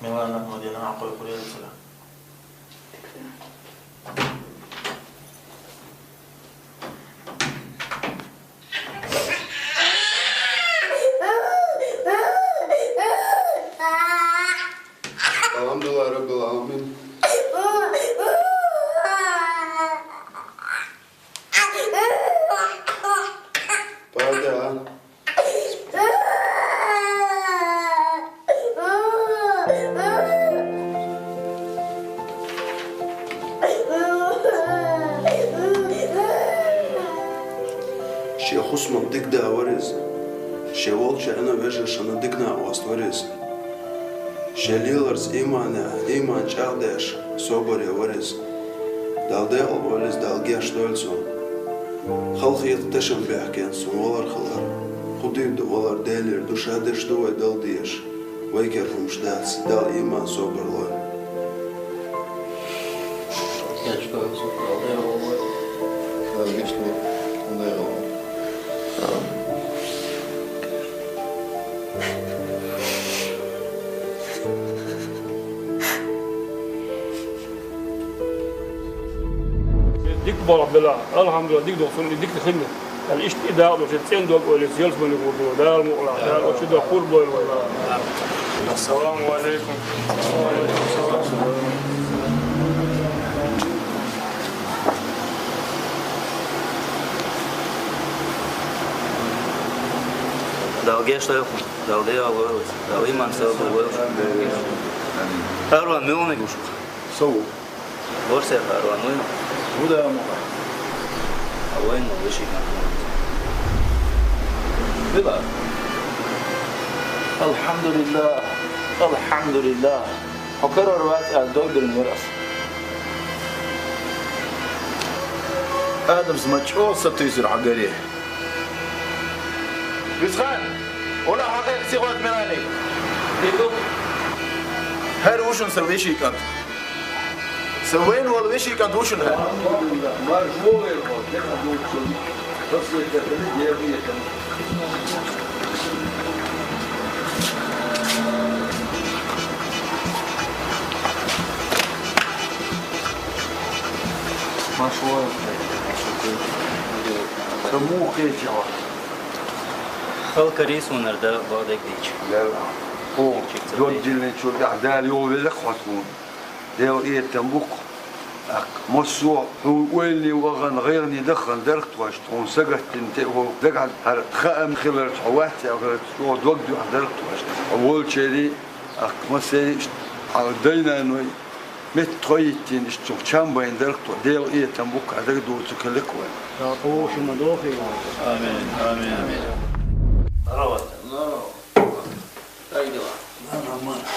Milana Modena Aqua Kurielzela. Alhamdulillah Rabbil Alamin. شي خصم بدك دا ورز شي والش أنا بجر شنا دكنا واسط ورز Şelilers iman çağdaş sobarya varız. Dalde alvarız dalge stolson. Halkiyet taşım behken son olar khalar. Xudibde olar delir duşadır ştoy daldiş. Vayker humşdats dal iman sobarloy. Я что, далде алвар. Dalge ştoy onday alvar. ديك بارك بالله الحمد لله ديك دوسون ديك خدمة الإيش إداء لو تتسين دوق ولا سيلز من يقولوا ده المقلع ده وشو ده قرب ولا السلام عليكم. Dalge что я dalde alvarız. Dalge man sevdi alvarız. Harvan milni guşuk. Soğuk. Borsa harvan milni. Bu da ama. Avayın mı şey kan. Bila. Alhamdulillah. Alhamdulillah. Hakarar vaat al dogdur miras. آدم سمعتشو سبتيسر عقاريه بسخان ولا حقيقة سيغوات مناني هاي وشن سويشي كانت سوين والويشي كانت وشن هاي مشروع سموه كيجوا Halka reis onlarda bağdak değil. لا هو دول جيلين شو قاعد يوم لك خاطون ده ايه تنبوك مصو هو ويلي وغن غيرني دخل درت واش تون سقت انت هو دقعد خام خلال حواتي او شو دوق درت واش اول شيء مسي عودينا انه مترويتين اشتوكشان بين درت ديل ايه تنبوك هذا دو تكلك وين يا قوش مدوخي. Амин, амин, амин. Здорово. Здорово. Как дела? Нормально.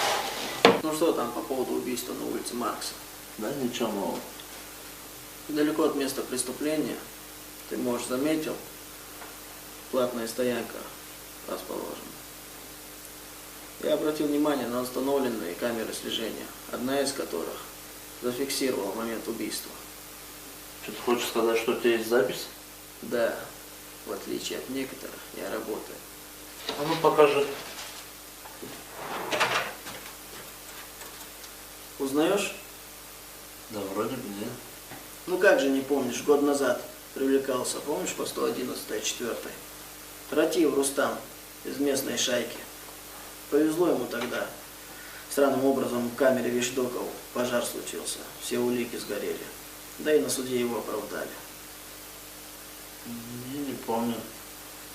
Ну что там по поводу убийства на улице Маркса? Да ничего нового. Недалеко от места преступления, ты, может, заметил, платная стоянка расположена. Я обратил внимание на установленные камеры слежения, одна из которых зафиксировала момент убийства. Что ты хочешь сказать, что у тебя есть запись? Да, в отличие от некоторых, я работаю. А ну покажи. Узнаешь? Да вроде бы нет. Ну как же не помнишь, год назад привлекался, помнишь, по 111-4? Ратив Рустам из местной шайки. Повезло ему тогда. Странным образом в камере Вещдокова пожар случился, все улики сгорели. Да и на суде его оправдали. Не помню.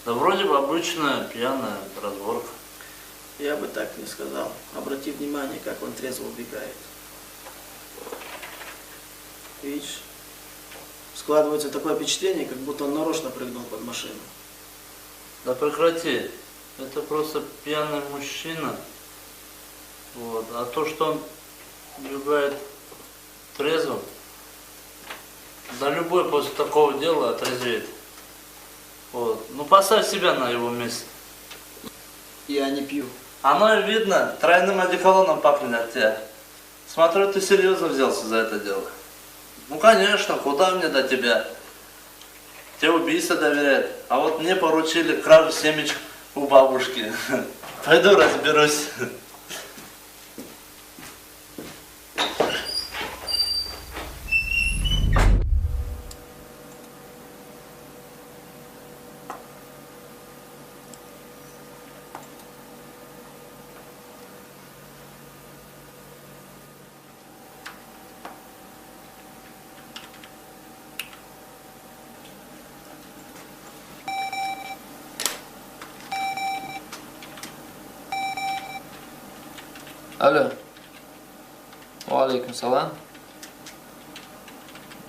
Да вроде бы обычная пьяная разборка. Я бы так не сказал. Обрати внимание, как он трезво убегает. Видишь? Складывается такое впечатление, как будто он нарочно прыгнул под машину. Да прекрати. Это просто пьяный мужчина. Вот. А то, что он убегает трезвым, да любой после такого дела отрезвеет. Вот. Ну поставь себя на его месте. Я не пью. Оно и видно, тройным одеколоном пахнет от тебя. Смотрю, ты серьезно взялся за это дело. Ну конечно, куда мне до тебя? Тебе убийство доверяют, а вот мне поручили кражу семечек у бабушки. Пойду разберусь. Алло. Валейкум салам.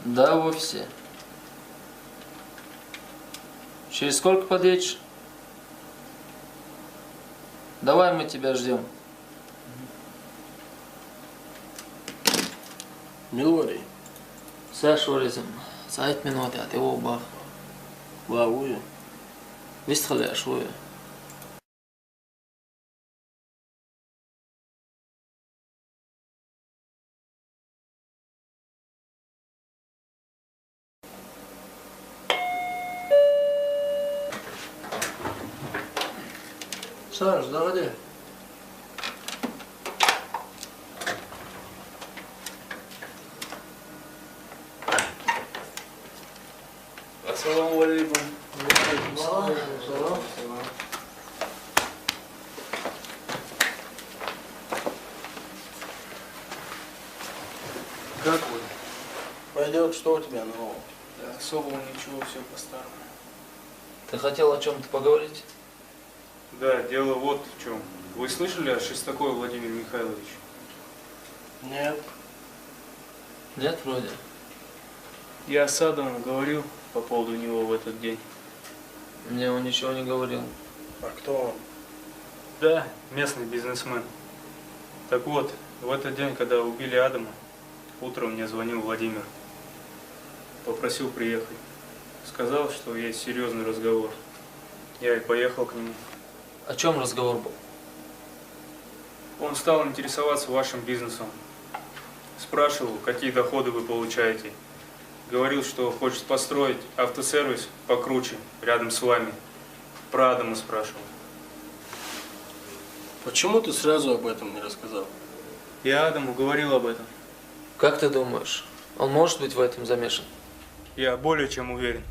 Да, в офисе. Через сколько подъедешь? Давай, мы тебя ждем. ملوري ساش ورزم ساعت منوت يعطي هو باخ باوية بس تخليها شوية Саш, заходи. Ассаламу алейкум. Салам. Как вы? Пойдет, что у тебя нового? Да, особого ничего, все по-старому. Ты хотел о чем-то поговорить? Да, дело вот в чем. Вы слышали о Шестакове Владимире Михайловиче? Нет. Нет, вроде. Я с Адамом говорил по поводу него в этот день. Мне он ничего не говорил. А кто он? Да, местный бизнесмен. Так вот, в этот день, когда убили Адама, утром мне звонил Владимир. Попросил приехать. Сказал, что есть серьезный разговор. Я и поехал к нему. О чем разговор был? Он стал интересоваться вашим бизнесом. Спрашивал, какие доходы вы получаете. Говорил, что хочет построить автосервис покруче, рядом с вами. Про Адама спрашивал. Почему ты сразу об этом не рассказал? Я Адаму говорил об этом. Как ты думаешь, он может быть в этом замешан? Я более чем уверен.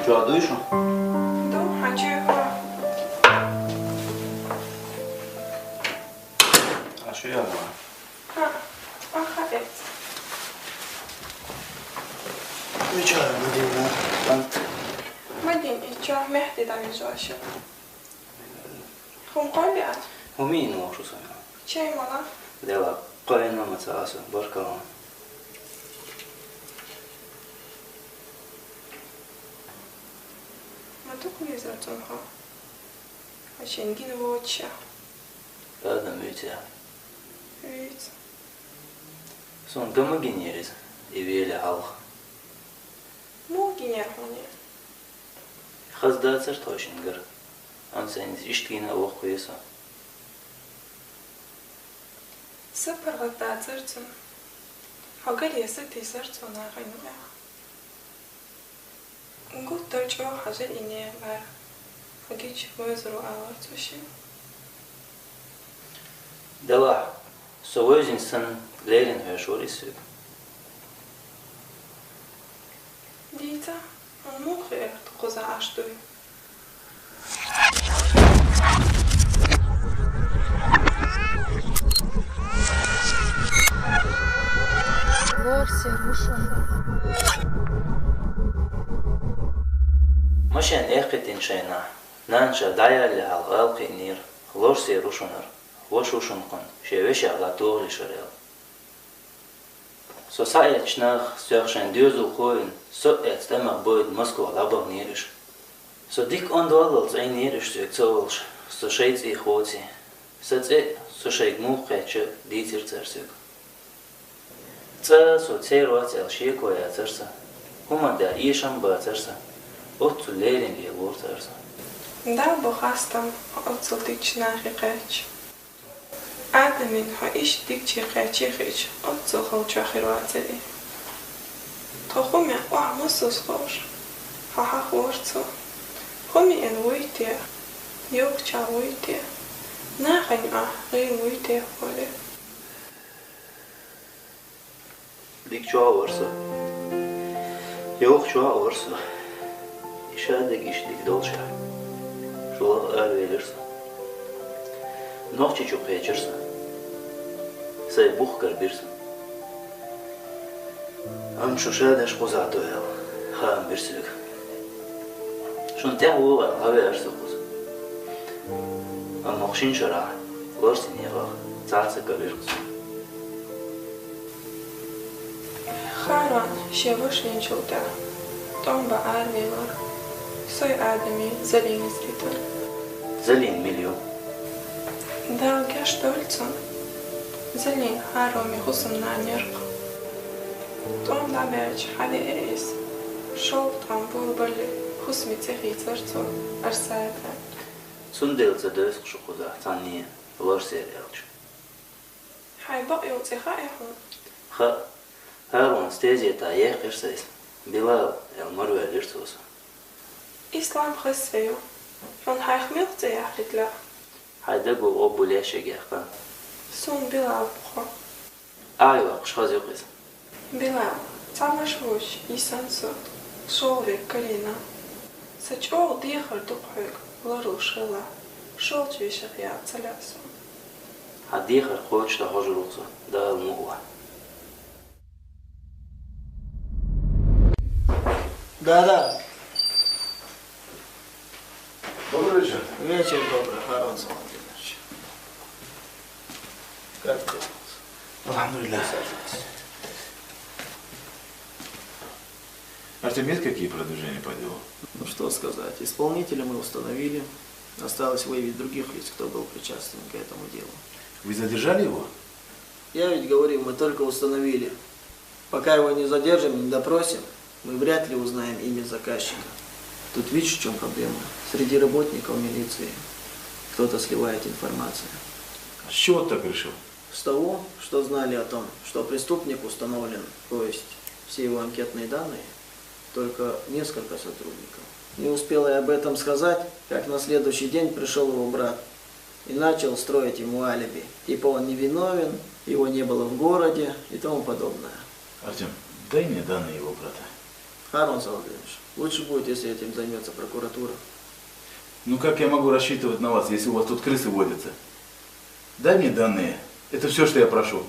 Что, душу? Да, хочу его. А что я говорю? Ахарец. Отвечаю, Мадина. Мадин, что, мехди там изошел? Хум колят? ومين هو شو سوي؟ Чай мала? دلا قاين ما تساسو بركة. ما تقولي زرتونها. عشان جينا واتشا. هذا ميتة. Вид. Сон дома генерис и вели алх. Мог генерхуни. خزدات سرتوشنجر. أنا سينز إشتكينا أو كويسة. Супер вода зерцун. Хагали ясати зерцун агайнуя. Гуд дочо хажил ине бар. Хагич мозру алатуши. دلا سويزين سن ليلين هشوريسو. Дита, он мог верт коза аштуй. Лорси рушон. مشان إخوتين شينا نانشا دايا اللي هالغالق نير لورسي روشونر وشوشنقن شويش على طول شريل سوسايت شناخ سيخشن ديوزو خوين سوئت تمام بويد مسكو لابغ نيرش سو ديك اون دوالز اي نيرش سو اكسولش سو شيت اي خوتي سوت سو شيك موقع ديتير ترسيك سو تيروات الشيكو يا ترسا هما دا ايشان با ترسا Отцу лерин я лортарса. Да, бохастам отцултич нахикач. Адамин ха иш дикчи качихич отцу халчахируатели. خخومي وعمصوص خوش خخا خورتو خمي ان ويتي يوك تشا ويتي ناخن غير ويتي خولي Dik çoğa varsa, yok çoğa varsa, işadek işlik dolşa, şolak ağır verirse, nohçı çok geçirse, say buh karbirse, am şu şadeş kuzato el, ham birslik, şun tem uva haverse kuz, am nohşin şara, varsin yeva, tsatsa kabirse. Харон шевышничал да, томба армийлар, сой адами залин изритон. Залин миллион. Да, геш дольцон. Залин хароми хусам на нерк. Том да берч хади эрис. Шол там был были хусми цехи царцо, арсайта. Сунделца дөс кшукуза, цанни, лорсе элч. Хай бақил цеха эхун. Ха, Harun stēdzietā iekirsies, Bilal el marvēl irsos. Islam khasveyo. Van hij gemiddeld eigenlijk la. Hij dego obuleshe gerpa. Son Bilal bro. Ayva, shazyoqis. Bilal, tamashvosh isanso. Шолвик Карина. Сачол дихар духыг лорушила. Шолчвишах я целясо. Hadihar хочет хожруцу, да мула. Да. Добрый вечер. Вечер добрый, Харон Владимирович. Как ты? Алхамдулилlah. Артем, есть какие продвижения по делу? Ну что сказать, исполнителя мы установили. Осталось выявить других лиц, кто был причастен к этому делу. Вы задержали его? Я ведь говорил, мы только установили. Пока его не задержим, не допросим, мы вряд ли узнаем имя заказчика. Тут видишь, в чем проблема? Среди работников милиции кто-то сливает информацию. А с чего ты так решил? С того, что знали о том, что преступник установлен, то есть все его анкетные данные, только несколько сотрудников. Не успел я об этом сказать, как на следующий день пришел его брат и начал строить ему алиби. Типа он невиновен, его не было в городе и тому подобное. Артем, дай мне данные его брата. Харон Владимирович, лучше будет, если этим займется прокуратура. Ну как я могу рассчитывать на вас, если у вас тут крысы водятся? Дай мне данные. Это все, что я прошу.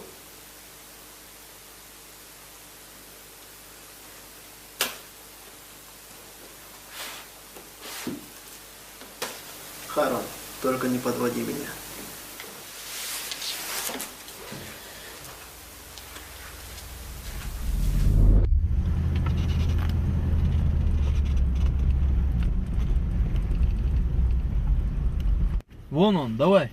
Харон, только не подводи меня. Вон он, давай.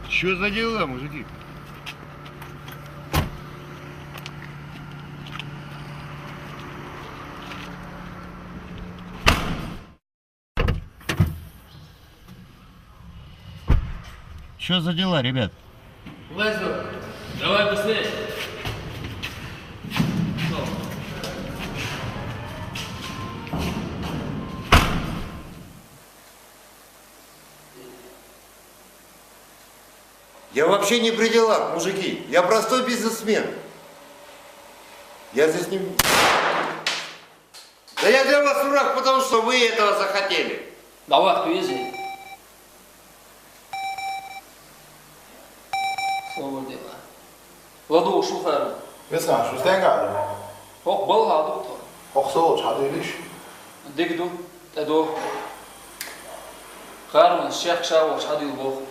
Что за дела, мужики? Что за дела, ребят? Лазер, давай быстрее. Я вообще не при делах, мужики. Я простой бизнесмен. Я здесь не... Да я для вас враг, потому что вы этого захотели. Давай, привези. Слово дело. Ладу, шуфер. Весна, что стенгали? Ох, балга, доктор. Ох, солоч, хадилиш. Дигду, тадо. Харман, шех шаваш, хадил бог.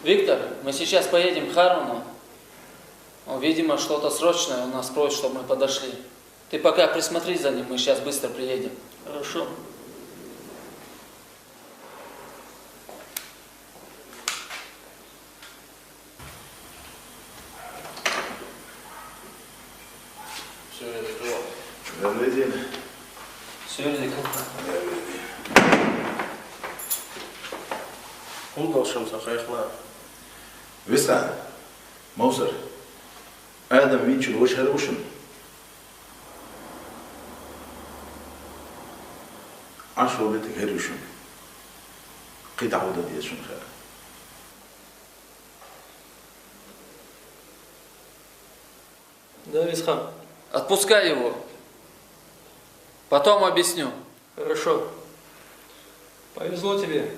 Виктор, мы сейчас поедем к Харуну. Видимо, что-то срочное он нас просит, чтобы мы подошли. Ты пока присмотри за ним, мы сейчас быстро приедем. Хорошо. Добрый день. Пунктал шамса хайхна. Виска, Маусер, Адам Винчур вош харушин. Ашо бетик харушин. قيد عودة دي شو خير. Да, Висхан. Отпускай его. Потом объясню. Хорошо. Повезло тебе.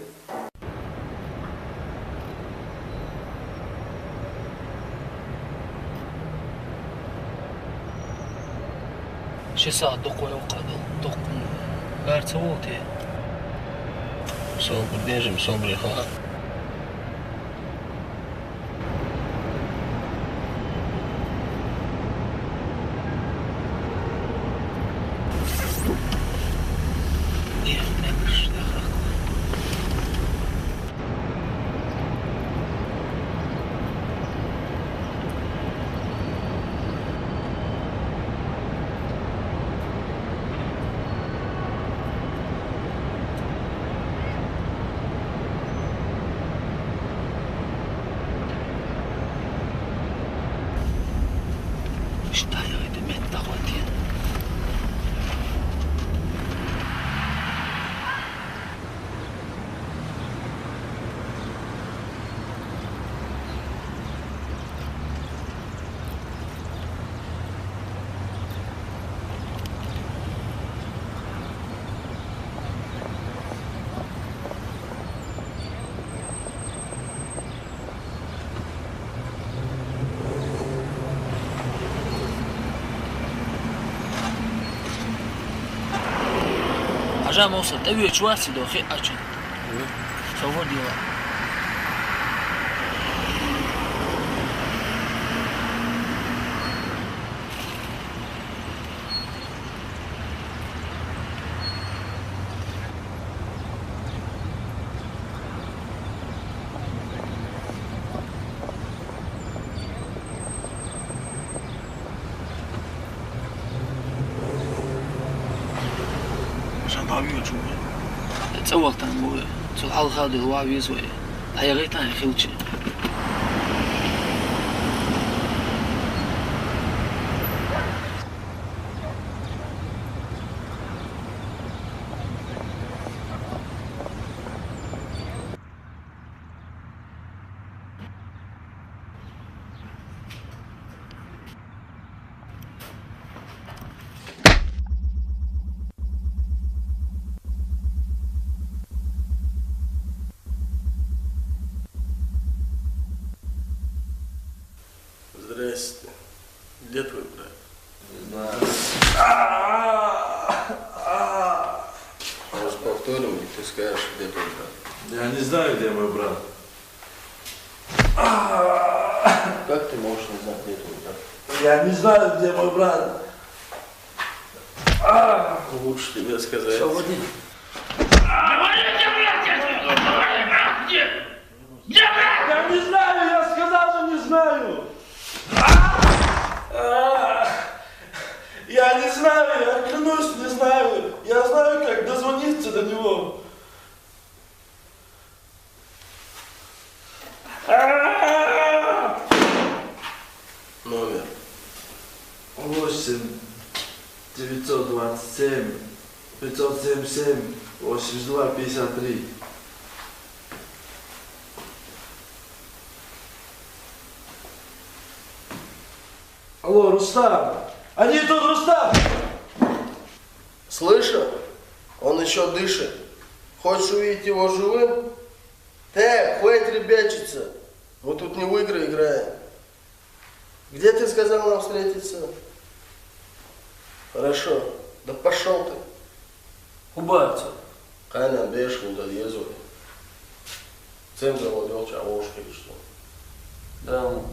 Часа докой уқадал. Докун. Кажется, вот я. Собр, держим, собри, ха. Ажа Мауса, да вы чувствуете, да хи ачин. Чего делать? تصوّلت أنا مويا سبحان الله هذا الواعي يزوي هي غيتان خلتشي Здрасте. Где твой брат? Не знаю. Может, повторим, и ты скажешь, где твой брат? Я не знаю, где мой брат. Как ты можешь не знать, где твой брат? Я не знаю, где мой брат. Лучше тебе сказать. Говори, где брат? Я не знаю, я сказал, что не знаю. Я не знаю, я клянусь, не знаю. Я знаю, как дозвониться до него. Номер. 8 927 577 82 53. Алло, Рустам! Они тут, Рустам! Слышал? Он еще дышит. Хочешь увидеть его живым? Так, хватит ребячиться. Мы тут не в игры играем. Где ты сказал нам встретиться? Хорошо. Да пошел ты. Убавиться. Каня, бешку, да езу. Центр владел чавошка или что? Да, ну.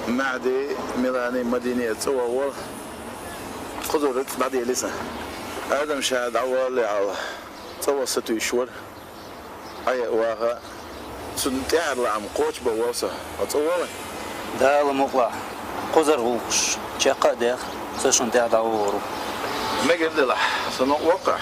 معدي ميلاني مدينة تصور قدرت بعدي لسه آدم شاهد عوالي على تصور ستو شهور أي واقع سنتعر لعم قوش بواسة أتصور ده المقلع قزر وش شقة ده سشون تعد عورو ما قد له صنع وقع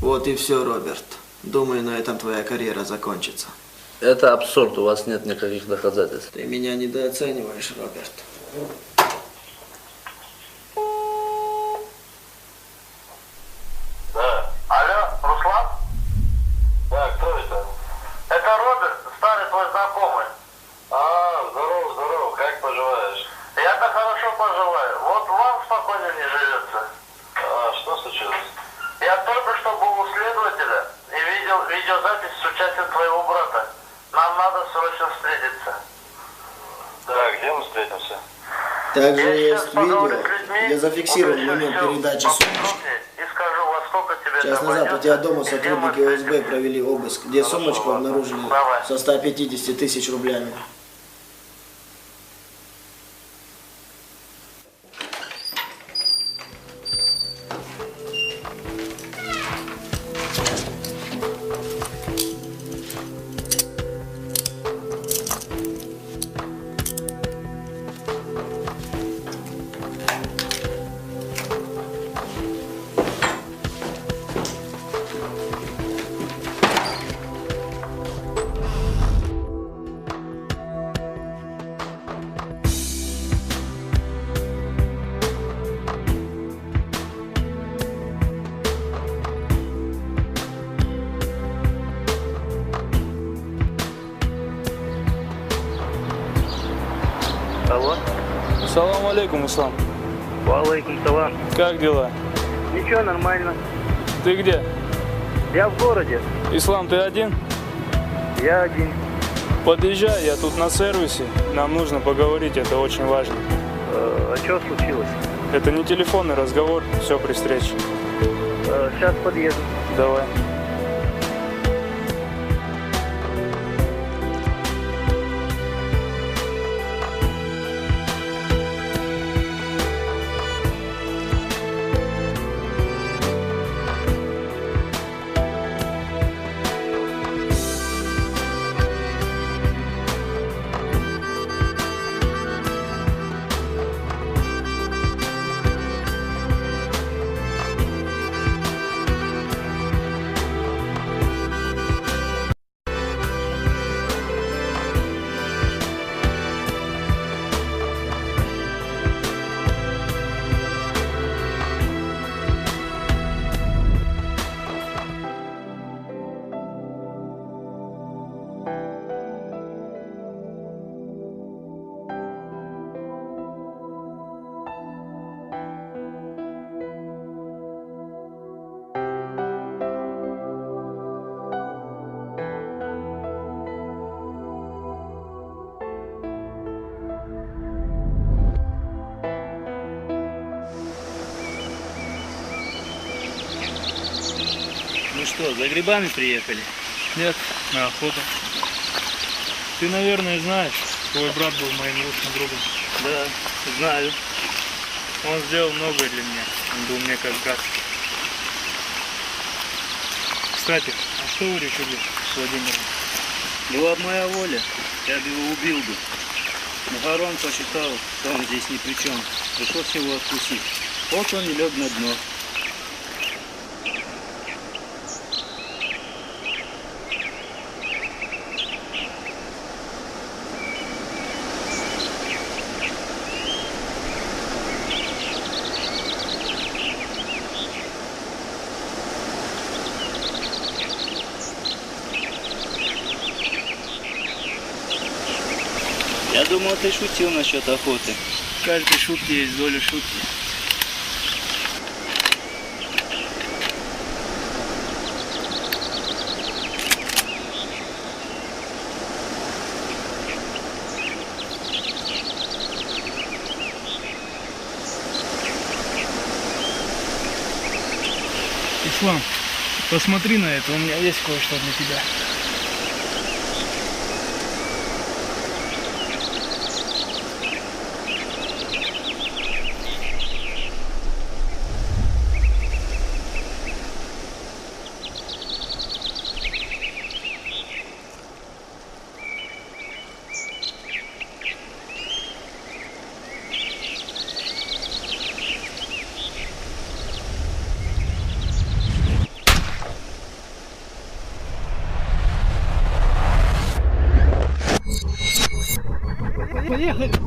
Вот и все, Роберт. Думаю, на этом твоя карьера закончится. Это абсурд, у вас нет никаких доказательств. Ты меня недооцениваешь, Роберт. Да. Алло, Руслан? Да, кто это? Это Роберт, старый твой знакомый. А, здорово, здорово, как поживаешь? Я-то хорошо поживаю. Вот вам спокойно не живется. А, что случилось? Я только что был у следователя и видел видеозапись с участием твоего брата. Нам надо срочно встретиться. Да, где мы встретимся? Также есть видео, где зафиксирован момент передачи сумочки. И скажу, во сколько тебе Час назад у тебя дома сотрудники ОСБ провели обыск, где сумочку обнаружили со 150 тысяч рублями. Алло. Салам алейкум, Ислам. Валейкум салам. Как дела? Ничего, нормально. Ты где? Я в городе. Ислам, ты один? Я один. Подъезжай, я тут на сервисе. Нам нужно поговорить, это очень важно. А что случилось? Это не телефонный разговор, все при встрече. Сейчас подъеду. Давай. Ну что, за грибами приехали? Нет, на охоту. Ты, наверное, знаешь, твой брат был моим лучшим другом. Да, знаю. Он сделал многое для меня. Он был мне как брат. Кстати, а что вы решили с Владимиром? Была бы моя воля, я бы его убил бы. Но Харон посчитал, что он здесь ни при чем. Пришлось его отпустить. Вот он и лег на дно. Я думал, ты шутил насчет охоты. В каждой шутке есть доля шутки. Ислам, посмотри на это, у меня есть кое-что для тебя. Поехали!